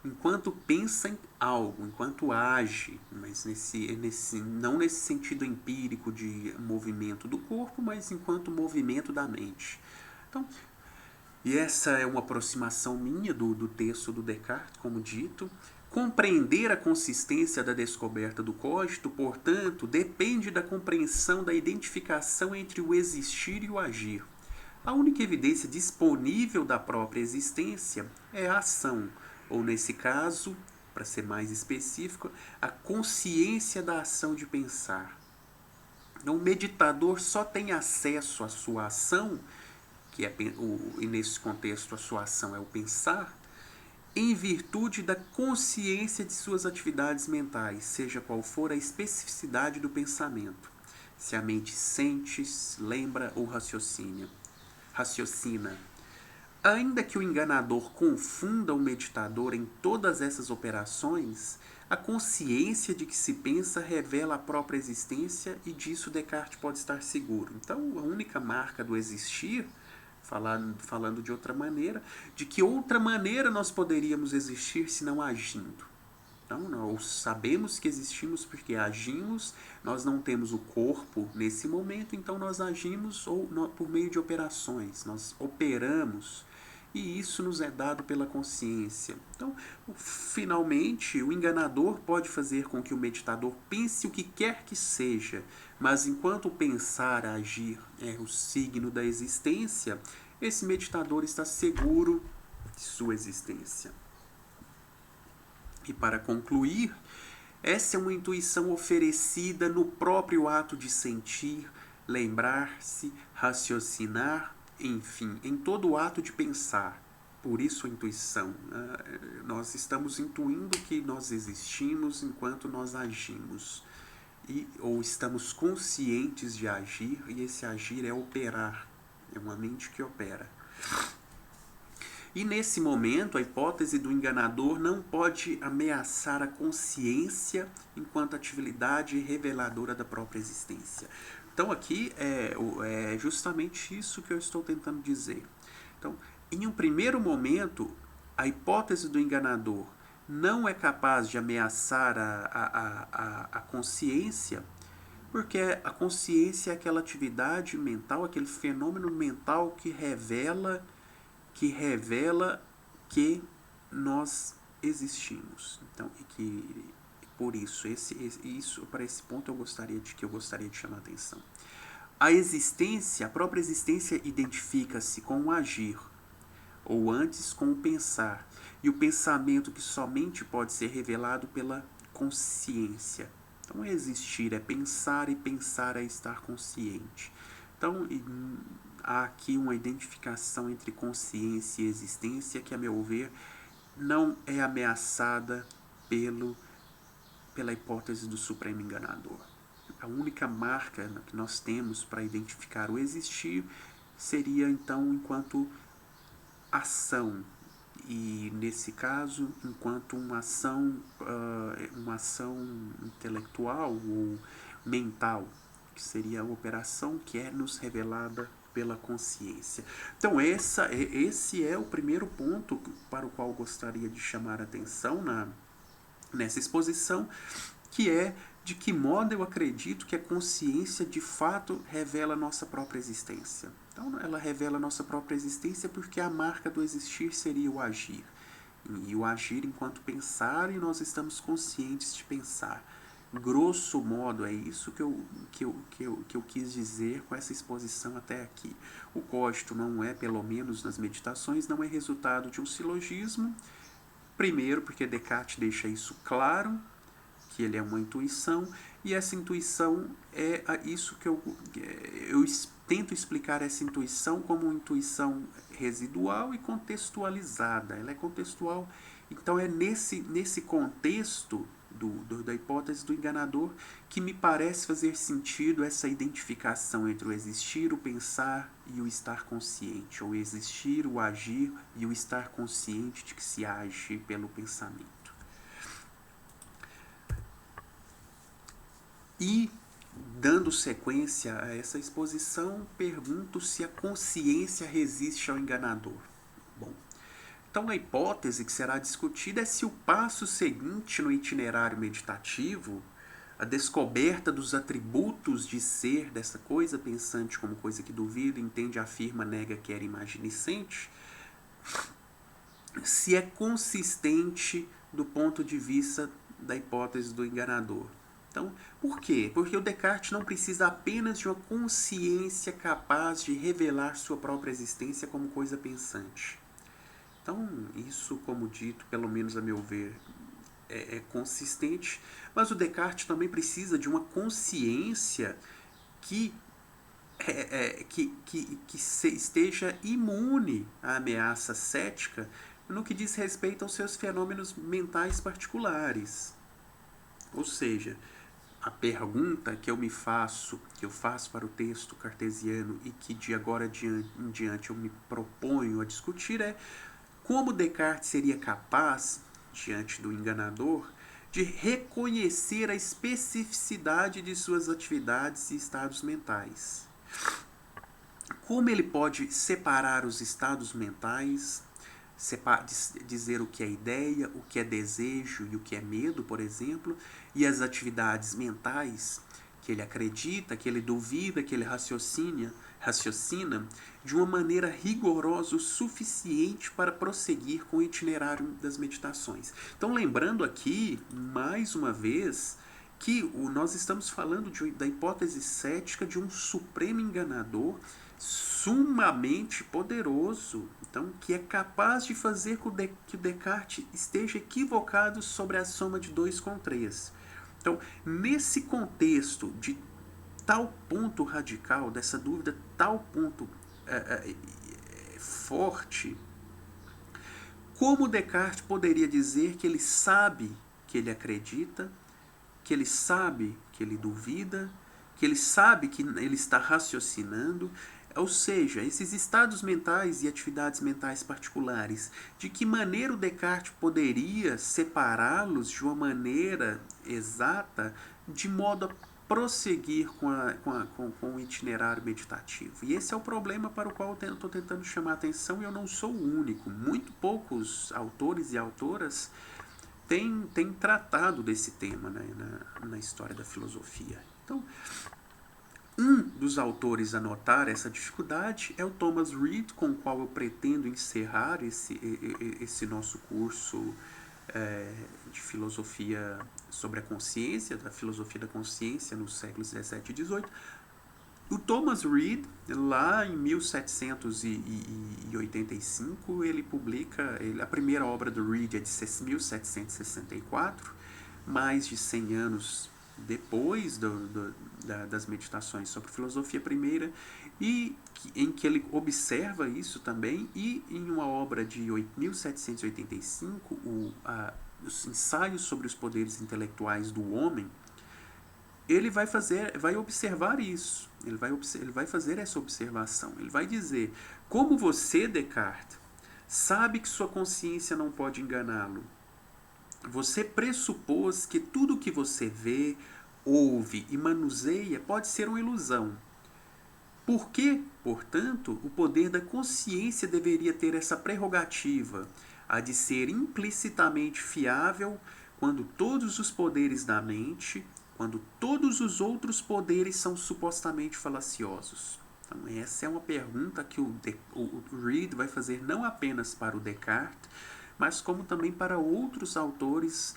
A: enquanto pensa em algo, enquanto age, mas não nesse sentido empírico de movimento do corpo, mas enquanto movimento da mente. Então, e essa é uma aproximação minha do texto do Descartes, como dito. Compreender a consistência da descoberta do cogito, portanto, depende da compreensão da identificação entre o existir e o agir. A única evidência disponível da própria existência é a ação, ou nesse caso, para ser mais específico, a consciência da ação de pensar. Então, o meditador só tem acesso à sua ação, e nesse contexto a sua ação é o pensar, em virtude da consciência de suas atividades mentais, seja qual for a especificidade do pensamento. Se a mente sente, lembra ou raciocina. Ainda que o enganador confunda o meditador em todas essas operações, a consciência de que se pensa revela a própria existência e disso Descartes pode estar seguro. Então, a única marca do existir, falando de outra maneira, de que outra maneira nós poderíamos existir se não agindo. Então, nós sabemos que existimos porque agimos, nós não temos o corpo nesse momento, então nós agimos por meio de operações, nós operamos e isso nos é dado pela consciência. Então, finalmente, o enganador pode fazer com que o meditador pense o que quer que seja, mas enquanto o pensar, agir é o signo da existência, esse meditador está seguro de sua existência. E para concluir, essa é uma intuição oferecida no próprio ato de sentir, lembrar-se, raciocinar, enfim, em todo o ato de pensar. Por isso a intuição. Nós estamos intuindo que nós existimos enquanto nós agimos. Ou estamos conscientes de agir, e esse agir é operar. É uma mente que opera. E nesse momento, a hipótese do enganador não pode ameaçar a consciência enquanto atividade reveladora da própria existência. Então aqui é justamente isso que eu estou tentando dizer. Então, em um primeiro momento, a hipótese do enganador não é capaz de ameaçar a consciência, porque a consciência é aquela atividade mental, aquele fenômeno mental que revela que nós existimos. Então, e que por isso, para esse ponto eu gostaria de chamar a atenção. A própria existência identifica-se com o agir, ou antes com o pensar, e o pensamento que somente pode ser revelado pela consciência. Então, existir é pensar, e pensar é estar consciente. Então, há aqui uma identificação entre consciência e existência que, a meu ver, não é ameaçada pela hipótese do supremo enganador. A única marca que nós temos para identificar o existir seria, então, enquanto ação, e nesse caso, enquanto uma ação intelectual ou mental, que seria a operação que é nos revelada pela consciência. Então esse é o primeiro ponto para o qual gostaria de chamar a atenção nessa exposição, que é de que modo eu acredito que a consciência de fato revela a nossa própria existência. Então ela revela a nossa própria existência porque a marca do existir seria o agir. E o agir enquanto pensar, e nós estamos conscientes de pensar. Grosso modo, é isso que eu quis dizer com essa exposição até aqui. O cogito não é, pelo menos nas meditações, não é resultado de um silogismo. Primeiro, porque Descartes deixa isso claro, que ele é uma intuição, e essa intuição é isso que eu tento explicar essa intuição como uma intuição residual e contextualizada. Ela é contextual, então é nesse contexto da hipótese do enganador que me parece fazer sentido essa identificação entre o existir, o pensar e o estar consciente, ou existir, o agir e o estar consciente de que se age pelo pensamento. E, dando sequência a essa exposição, pergunto se a consciência resiste ao enganador. Bom, então a hipótese que será discutida é se o passo seguinte no itinerário meditativo, a descoberta dos atributos de ser dessa coisa pensante como coisa que duvida, entende, afirma, nega, quer, imagina e sente, se é consistente do ponto de vista da hipótese do enganador. Então, por quê? Porque o Descartes não precisa apenas de uma consciência capaz de revelar sua própria existência como coisa pensante. Então, isso, como dito, pelo menos a meu ver, é consistente, mas o Descartes também precisa de uma consciência que esteja imune à ameaça cética no que diz respeito aos seus fenômenos mentais particulares. Ou seja, a pergunta que eu faço para o texto cartesiano e que de agora em diante eu me proponho a discutir é como Descartes seria capaz, diante do enganador, de reconhecer a especificidade de suas atividades e estados mentais. Como ele pode separar os estados mentais, dizer o que é ideia, o que é desejo e o que é medo, por exemplo, e as atividades mentais que ele acredita, que ele duvida, que ele raciocina de uma maneira rigorosa o suficiente para prosseguir com o itinerário das meditações. Então, lembrando aqui, mais uma vez, que nós estamos falando da hipótese cética de um supremo enganador sumamente poderoso, então, que é capaz de fazer que o Descartes esteja equivocado sobre a soma de 2 com 3. Então, nesse contexto de tal ponto radical, dessa dúvida, tal ponto forte, como Descartes poderia dizer que ele sabe que ele acredita, que ele sabe que ele duvida, que ele sabe que ele está raciocinando? Ou seja, esses estados mentais e atividades mentais particulares, de que maneira o Descartes poderia separá-los de uma maneira exata, de modo a prosseguir com o itinerário meditativo? E esse é o problema para o qual eu estou tentando chamar a atenção, e eu não sou o único. Muito poucos autores e autoras têm tratado desse tema, né, na história da filosofia. Então, um dos autores a notar essa dificuldade é o Thomas Reid, com o qual eu pretendo encerrar esse nosso curso de filosofia sobre a consciência, da filosofia da consciência nos séculos 17 e 18. O Thomas Reid, lá em 1785, ele publica, a primeira obra do Reid é de 1764, mais de 100 anos depois das meditações sobre filosofia primeira, e em que ele observa isso também, e em uma obra de 1785, os ensaios sobre os poderes intelectuais do homem, ele vai observar isso, ele vai fazer essa observação, ele vai dizer: como você, Descartes, sabe que sua consciência não pode enganá-lo, você pressupôs que tudo o que você vê, ouve e manuseia pode ser uma ilusão. Por que, portanto, o poder da consciência deveria ter essa prerrogativa, a de ser implicitamente fiável quando todos os poderes da mente, quando todos os outros poderes são supostamente falaciosos? Então, essa é uma pergunta que o Reid vai fazer não apenas para o Descartes, mas como também para outros autores,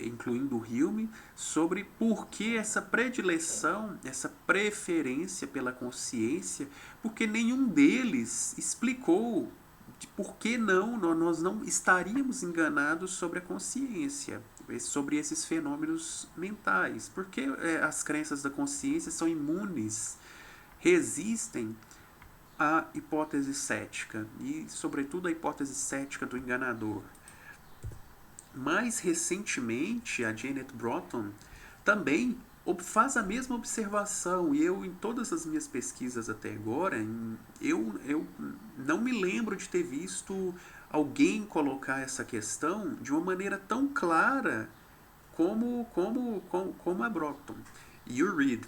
A: incluindo o Hume, sobre por que essa predileção, essa preferência pela consciência, porque nenhum deles explicou de por que nós não estaríamos enganados sobre a consciência, sobre esses fenômenos mentais, porque as crenças da consciência são imunes, resistem a hipótese cética, e sobretudo a hipótese cética do enganador. Mais recentemente, a Janet Broughton também faz a mesma observação, e eu, em todas as minhas pesquisas até agora, eu não me lembro de ter visto alguém colocar essa questão de uma maneira tão clara como a Broughton. E o Reid,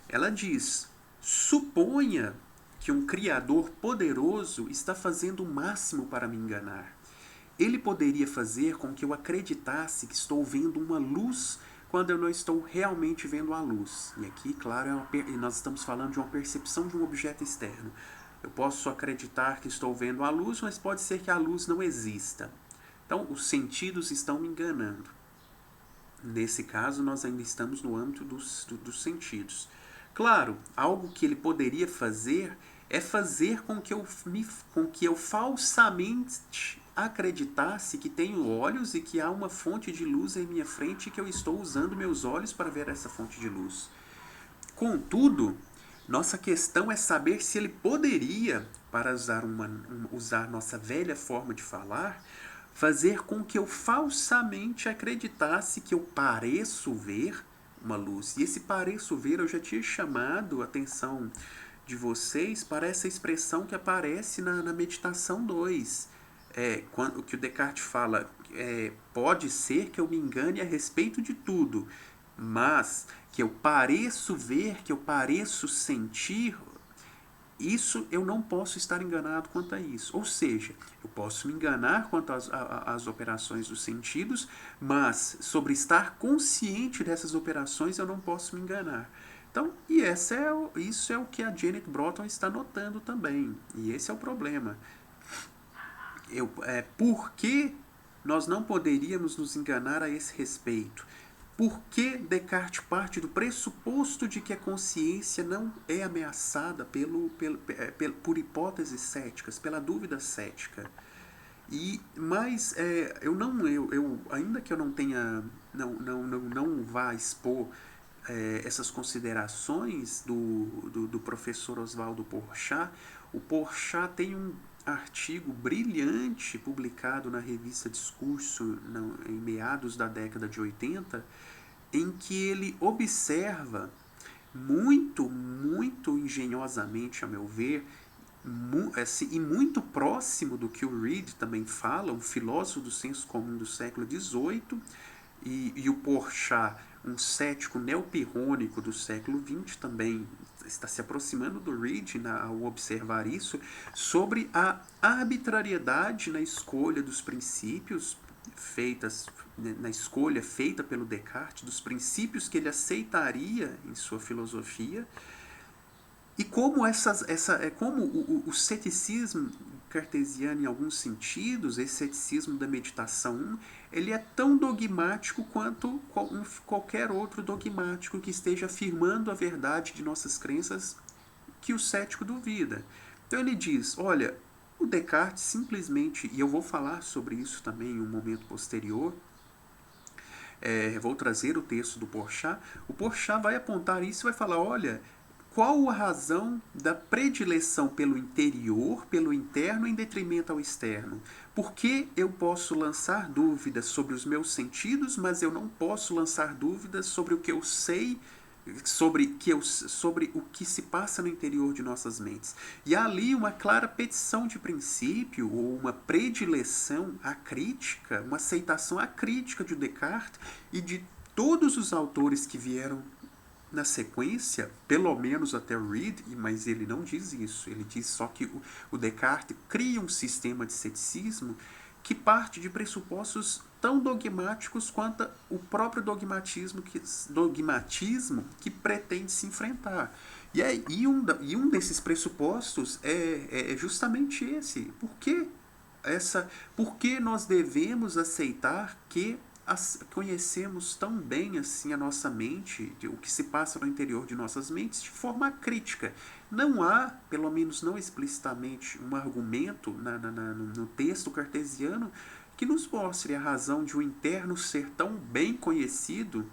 A: ela diz: suponha que um criador poderoso está fazendo o máximo para me enganar. Ele poderia fazer com que eu acreditasse que estou vendo uma luz quando eu não estou realmente vendo a luz. E aqui, claro, nós estamos falando de uma percepção de um objeto externo. Eu posso acreditar que estou vendo a luz, mas pode ser que a luz não exista. Então, os sentidos estão me enganando. Nesse caso, nós ainda estamos no âmbito dos sentidos. Claro, algo que ele poderia fazer é fazer com que eu falsamente acreditasse que tenho olhos e que há uma fonte de luz em minha frente e que eu estou usando meus olhos para ver essa fonte de luz. Contudo, nossa questão é saber se ele poderia, para usar nossa velha forma de falar, fazer com que eu falsamente acreditasse que eu pareço ver uma luz. E esse pareço ver, eu já tinha chamado a atenção de vocês para essa expressão que aparece na meditação 2. Quando que o Descartes fala, pode ser que eu me engane a respeito de tudo, mas que eu pareço ver, que eu pareço sentir, Isso eu não posso estar enganado quanto a isso. Ou seja, eu posso me enganar quanto às operações dos sentidos, mas sobre estar consciente dessas operações eu não posso me enganar. Então, isso é o que a Janet Broughton está notando também. E esse é o problema. Por que nós não poderíamos nos enganar a esse respeito? Por que Descartes parte do pressuposto de que a consciência não é ameaçada por hipóteses céticas, pela dúvida cética? Mas ainda que eu não tenha, não vá expor essas considerações do professor Oswaldo Porchat, o Porchat tem um artigo brilhante publicado na revista Discurso em meados da década de 80, em que ele observa muito engenhosamente, a meu ver, e muito próximo do que o Reid também fala, um filósofo do senso comum do século XVIII, e o Porchat, um cético neopirrônico do século XX, também está se aproximando do Reid ao observar isso, sobre a arbitrariedade na escolha dos princípios na escolha feita pelo Descartes, dos princípios que ele aceitaria em sua filosofia, e como o ceticismo cartesiano, em alguns sentidos, esse ceticismo da meditação, ele é tão dogmático quanto qualquer outro dogmático que esteja afirmando a verdade de nossas crenças que o cético duvida. Então ele diz, olha, o Descartes simplesmente, e eu vou falar sobre isso também em um momento posterior, vou trazer o texto do Porchat, o Porchat vai apontar isso e vai falar, olha, qual a razão da predileção pelo interior, pelo interno, em detrimento ao externo? Por que eu posso lançar dúvidas sobre os meus sentidos, mas eu não posso lançar dúvidas sobre o que eu sei, sobre o que se passa no interior de nossas mentes? E há ali uma clara petição de princípio, ou uma predileção acrítica, uma aceitação acrítica de Descartes e de todos os autores que vieram na sequência, pelo menos até o Reid, mas ele não diz isso. Ele diz só que o Descartes cria um sistema de ceticismo que parte de pressupostos tão dogmáticos quanto o próprio dogmatismo que pretende se enfrentar. E um desses pressupostos é justamente esse. Por que nós devemos aceitar que conhecemos tão bem assim a nossa mente, o que se passa no interior de nossas mentes, de forma crítica? Não há, pelo menos não explicitamente, um argumento no texto cartesiano que nos mostre a razão de o interno ser tão bem conhecido.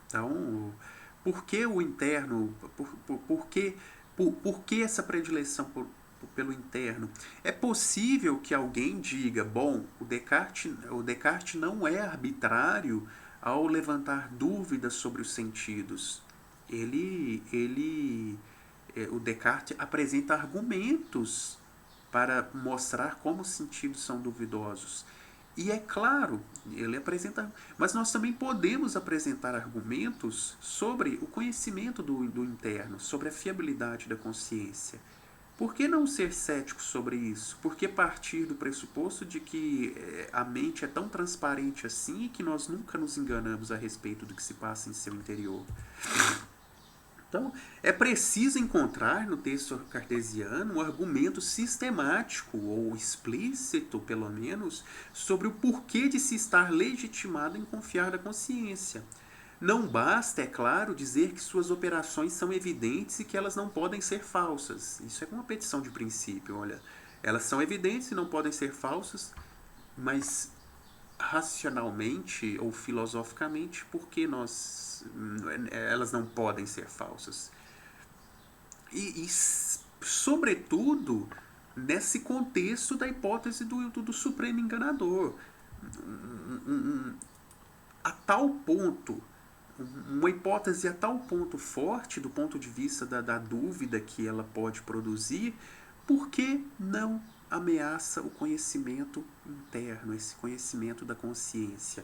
A: Então, por que o interno? Por que essa predileção pelo interno? É possível que alguém diga, bom, o Descartes não é arbitrário ao levantar dúvidas sobre os sentidos. O Descartes apresenta argumentos para mostrar como os sentidos são duvidosos. E é claro, ele apresenta, mas nós também podemos apresentar argumentos sobre o conhecimento do interno, sobre a fiabilidade da consciência. Por que não ser cético sobre isso? Por que partir do pressuposto de que a mente é tão transparente assim e que nós nunca nos enganamos a respeito do que se passa em seu interior? Então, é preciso encontrar no texto cartesiano um argumento sistemático, ou explícito, pelo menos, sobre o porquê de se estar legitimado em confiar na consciência. Não basta, é claro, dizer que suas operações são evidentes e que elas não podem ser falsas. Isso é uma petição de princípio, olha. Elas são evidentes e não podem ser falsas, mas racionalmente ou filosoficamente, porque elas não podem ser falsas. E sobretudo, nesse contexto da hipótese do supremo enganador. A tal ponto, uma hipótese a tal ponto forte do ponto de vista da dúvida que ela pode produzir, por que não ameaça o conhecimento interno, esse conhecimento da consciência?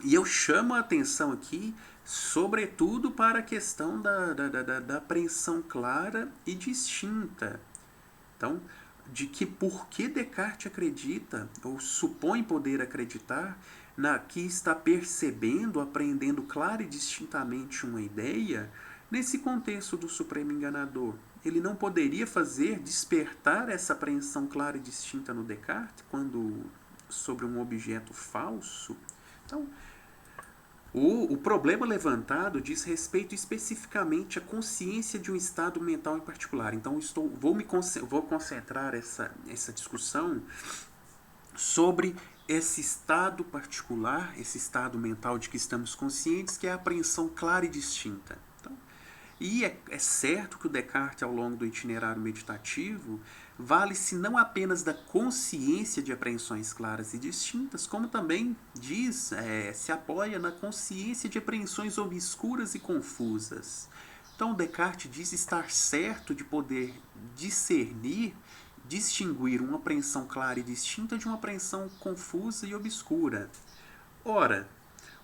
A: E eu chamo a atenção aqui sobretudo para a questão da apreensão clara e distinta. Então, de que por que Descartes acredita, ou supõe poder acreditar, que está percebendo, apreendendo clara e distintamente uma ideia, nesse contexto do Supremo Enganador. Ele não poderia fazer despertar essa apreensão clara e distinta no Descartes, quando sobre um objeto falso? Então, o problema levantado diz respeito especificamente à consciência de um estado mental em particular. Então, vou concentrar essa discussão sobre esse estado particular, esse estado mental de que estamos conscientes, que é a apreensão clara e distinta. Então, e é certo que o Descartes, ao longo do itinerário meditativo, vale-se não apenas da consciência de apreensões claras e distintas, como também se apoia na consciência de apreensões obscuras e confusas. Então, Descartes diz estar certo de poder distinguir uma apreensão clara e distinta de uma apreensão confusa e obscura. Ora,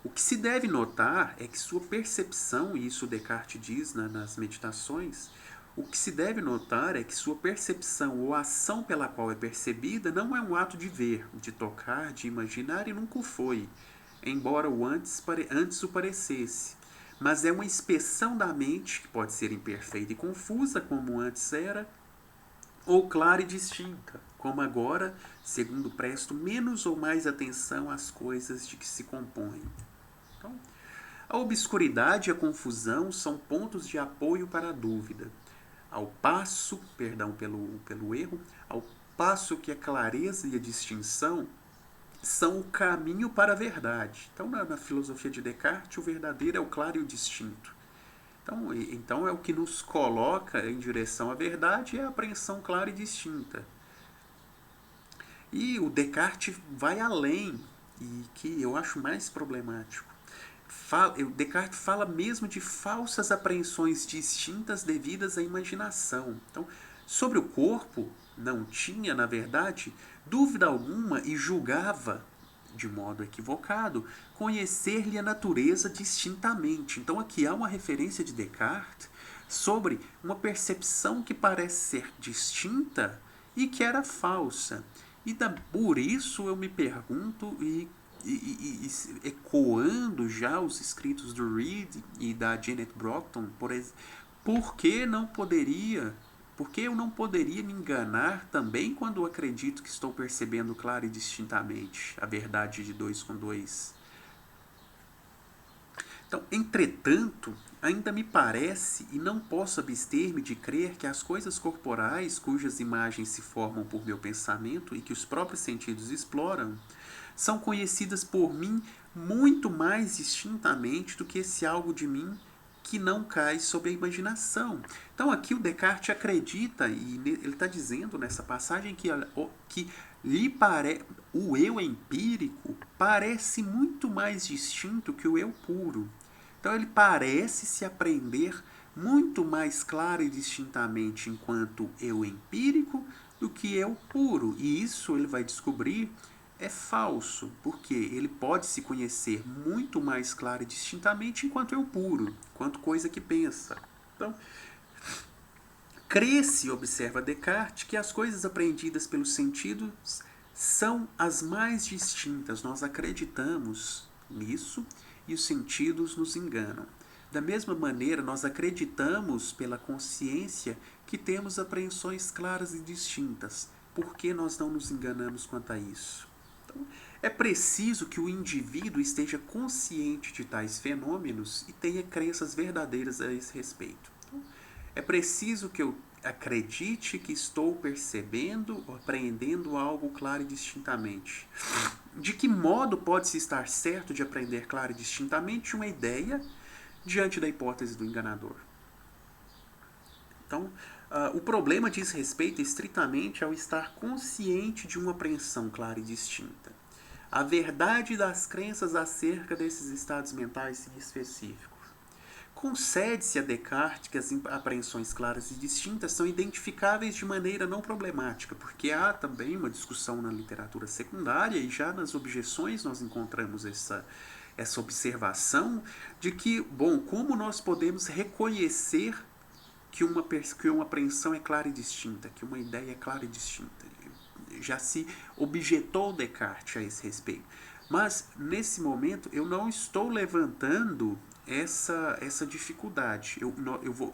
A: o que se deve notar é que sua percepção, e isso Descartes diz nas meditações, o que se deve notar é que sua percepção ou ação pela qual é percebida não é um ato de ver, de tocar, de imaginar e nunca o foi, embora antes o parecesse, mas é uma inspeção da mente, que pode ser imperfeita e confusa, como antes era, ou clara e distinta, como agora, segundo presto menos ou mais atenção às coisas de que se compõem. Então, a obscuridade e a confusão são pontos de apoio para a dúvida. Perdão pelo erro, ao passo que a clareza e a distinção são o caminho para a verdade. Então, na filosofia de Descartes, o verdadeiro é o claro e o distinto. Então é o que nos coloca em direção à verdade, é a apreensão clara e distinta. E o Descartes vai além, e que eu acho mais problemático. Descartes fala mesmo de falsas apreensões distintas devidas à imaginação. Então, sobre o corpo, não tinha, na verdade, dúvida alguma e julgava, de modo equivocado, conhecer-lhe a natureza distintamente. Então, aqui há uma referência de Descartes sobre uma percepção que parece ser distinta e que era falsa. E por isso eu me pergunto, ecoando já os escritos do Reed e da Janet Brockton, por que eu não poderia me enganar também quando acredito que estou percebendo claro e distintamente a verdade de 2 com 2? Então, entretanto, ainda me parece, e não posso abster-me de crer, que as coisas corporais, cujas imagens se formam por meu pensamento e que os próprios sentidos exploram, são conhecidas por mim muito mais distintamente do que esse algo de mim que não cai sob a imaginação. Então aqui o Descartes acredita, e ele está dizendo nessa passagem que o eu empírico parece muito mais distinto que o eu puro. Então ele parece se apreender muito mais claro e distintamente enquanto eu empírico do que eu puro. E isso ele vai descobrir é falso, porque ele pode se conhecer muito mais claro e distintamente enquanto eu puro, enquanto coisa que pensa. Então, crê-se, observa Descartes, que as coisas apreendidas pelos sentidos são as mais distintas. Nós acreditamos nisso e os sentidos nos enganam. Da mesma maneira, nós acreditamos pela consciência que temos apreensões claras e distintas. Por que nós não nos enganamos quanto a isso? Então, é preciso que o indivíduo esteja consciente de tais fenômenos e tenha crenças verdadeiras a esse respeito. Então, é preciso que eu acredite que estou percebendo ou apreendendo algo claro e distintamente. De que modo pode-se estar certo de aprender claro e distintamente uma ideia diante da hipótese do enganador? Então, o problema diz respeito estritamente ao estar consciente de uma apreensão clara e distinta. A verdade das crenças acerca desses estados mentais específicos. Concede-se a Descartes que as apreensões claras e distintas são identificáveis de maneira não problemática, porque há também uma discussão na literatura secundária e já nas objeções nós encontramos essa essa observação de que, bom, como nós podemos reconhecer que uma apreensão é clara e distinta, que uma ideia é clara e distinta. Já se objetou Descartes a esse respeito. Mas, nesse momento, eu não estou levantando essa dificuldade.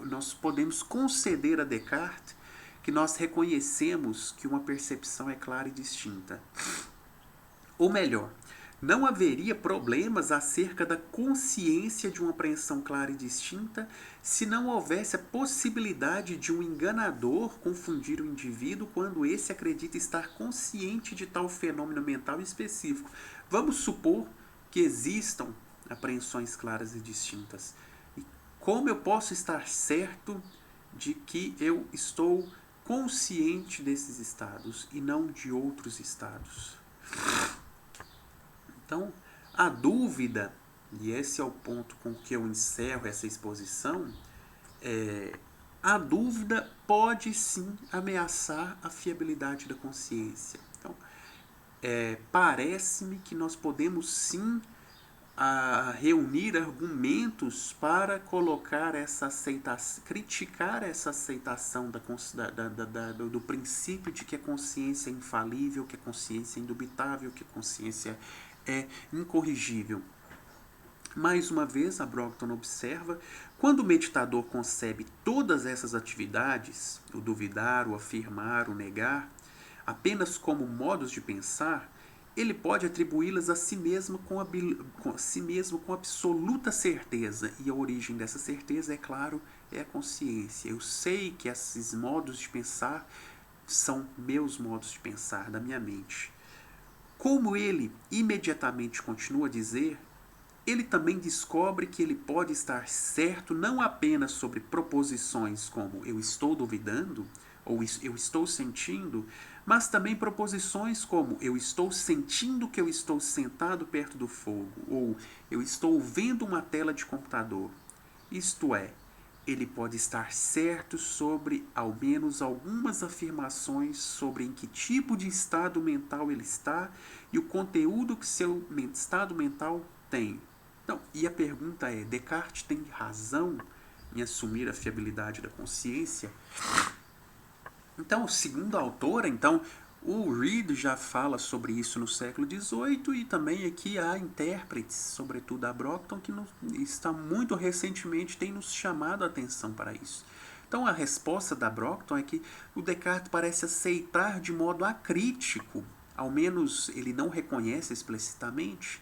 A: Nós podemos conceder a Descartes que nós reconhecemos que uma percepção é clara e distinta. Ou melhor, não haveria problemas acerca da consciência de uma apreensão clara e distinta se não houvesse a possibilidade de um enganador confundir o indivíduo quando esse acredita estar consciente de tal fenômeno mental específico. Vamos supor que existam apreensões claras e distintas. E como eu posso estar certo de que eu estou consciente desses estados e não de outros estados? Então, a dúvida, e esse é o ponto com que eu encerro essa exposição, a dúvida pode sim ameaçar a fiabilidade da consciência. Então, parece-me que nós podemos sim reunir argumentos para colocar essa aceitação, criticar essa aceitação do princípio de que a consciência é infalível, que a consciência é indubitável, que a consciência é incorrigível. Mais uma vez, a Brockton observa, quando o meditador concebe todas essas atividades, o duvidar, o afirmar, o negar, apenas como modos de pensar, ele pode atribuí-las a si mesmo com absoluta certeza. E a origem dessa certeza, é claro, é a consciência. Eu sei que esses modos de pensar são meus modos de pensar, da minha mente. Como ele imediatamente continua a dizer, ele também descobre que ele pode estar certo não apenas sobre proposições como eu estou duvidando, ou eu estou sentindo, mas também proposições como eu estou sentindo que eu estou sentado perto do fogo, ou eu estou vendo uma tela de computador. Isto é, ele pode estar certo sobre ao menos algumas afirmações sobre em que tipo de estado mental ele está e o conteúdo que seu estado mental tem. Então, e a pergunta é, Descartes tem razão em assumir a fiabilidade da consciência? Então, segundo a autora, o Reid já fala sobre isso no século XVIII e também aqui há intérpretes, sobretudo a Brockton, que está muito recentemente tem nos chamado a atenção para isso. Então a resposta da Brockton é que o Descartes parece aceitar de modo acrítico, ao menos ele não reconhece explicitamente,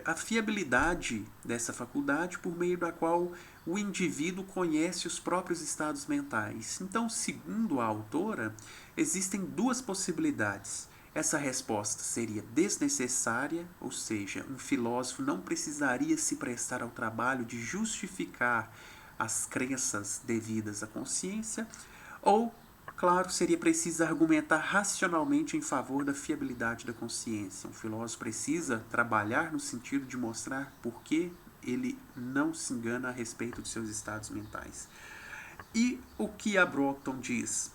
A: a fiabilidade dessa faculdade por meio da qual o indivíduo conhece os próprios estados mentais. Então, segundo a autora, existem duas possibilidades. Essa resposta seria desnecessária, ou seja, um filósofo não precisaria se prestar ao trabalho de justificar as crenças devidas à consciência, ou, claro, seria preciso argumentar racionalmente em favor da fiabilidade da consciência. Um filósofo precisa trabalhar no sentido de mostrar por que ele não se engana a respeito de seus estados mentais. E o que a Brockton diz?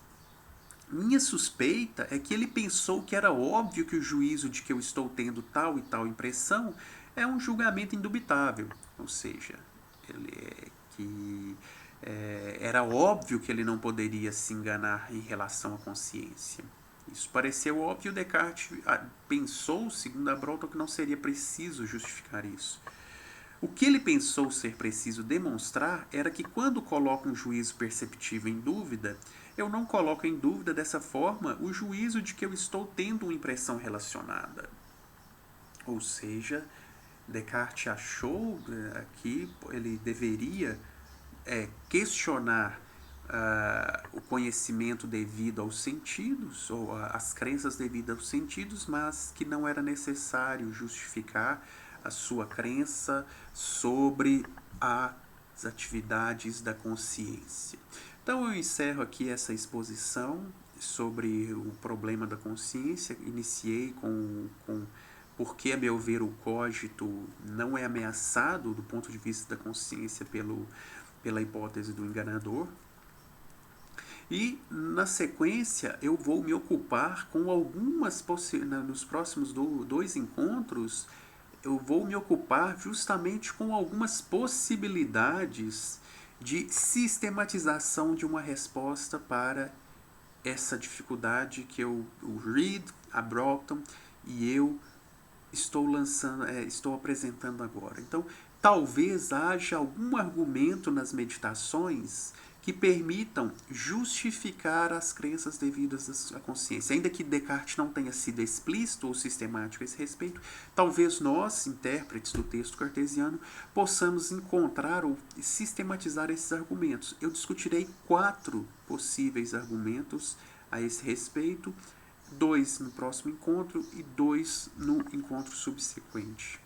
A: Minha suspeita é que ele pensou que era óbvio que o juízo de que eu estou tendo tal e tal impressão é um julgamento indubitável, ou seja, era óbvio que ele não poderia se enganar em relação à consciência. Isso pareceu óbvio. Descartes pensou, segundo a Brockton, que não seria preciso justificar isso. O que ele pensou ser preciso demonstrar era que quando coloco um juízo perceptivo em dúvida, eu não coloco em dúvida dessa forma o juízo de que eu estou tendo uma impressão relacionada. Ou seja, Descartes achou que ele deveria questionar o conhecimento devido aos sentidos, ou as crenças devidas aos sentidos, mas que não era necessário justificar a sua crença sobre as atividades da consciência. Então eu encerro aqui essa exposição sobre o problema da consciência. Iniciei com porque, a meu ver, o cogito não é ameaçado do ponto de vista da consciência pela hipótese do enganador. E, na sequência, eu vou me ocupar com algumas nos próximos dois encontros, eu vou me ocupar justamente com algumas possibilidades de sistematização de uma resposta para essa dificuldade que o Reid, a Broughton e eu estou apresentando agora. Então, talvez haja algum argumento nas meditações que permitam justificar as crenças devidas à consciência. Ainda que Descartes não tenha sido explícito ou sistemático a esse respeito, talvez nós, intérpretes do texto cartesiano, possamos encontrar ou sistematizar esses argumentos. Eu discutirei 4 possíveis argumentos a esse respeito, 2 no próximo encontro e 2 no encontro subsequente.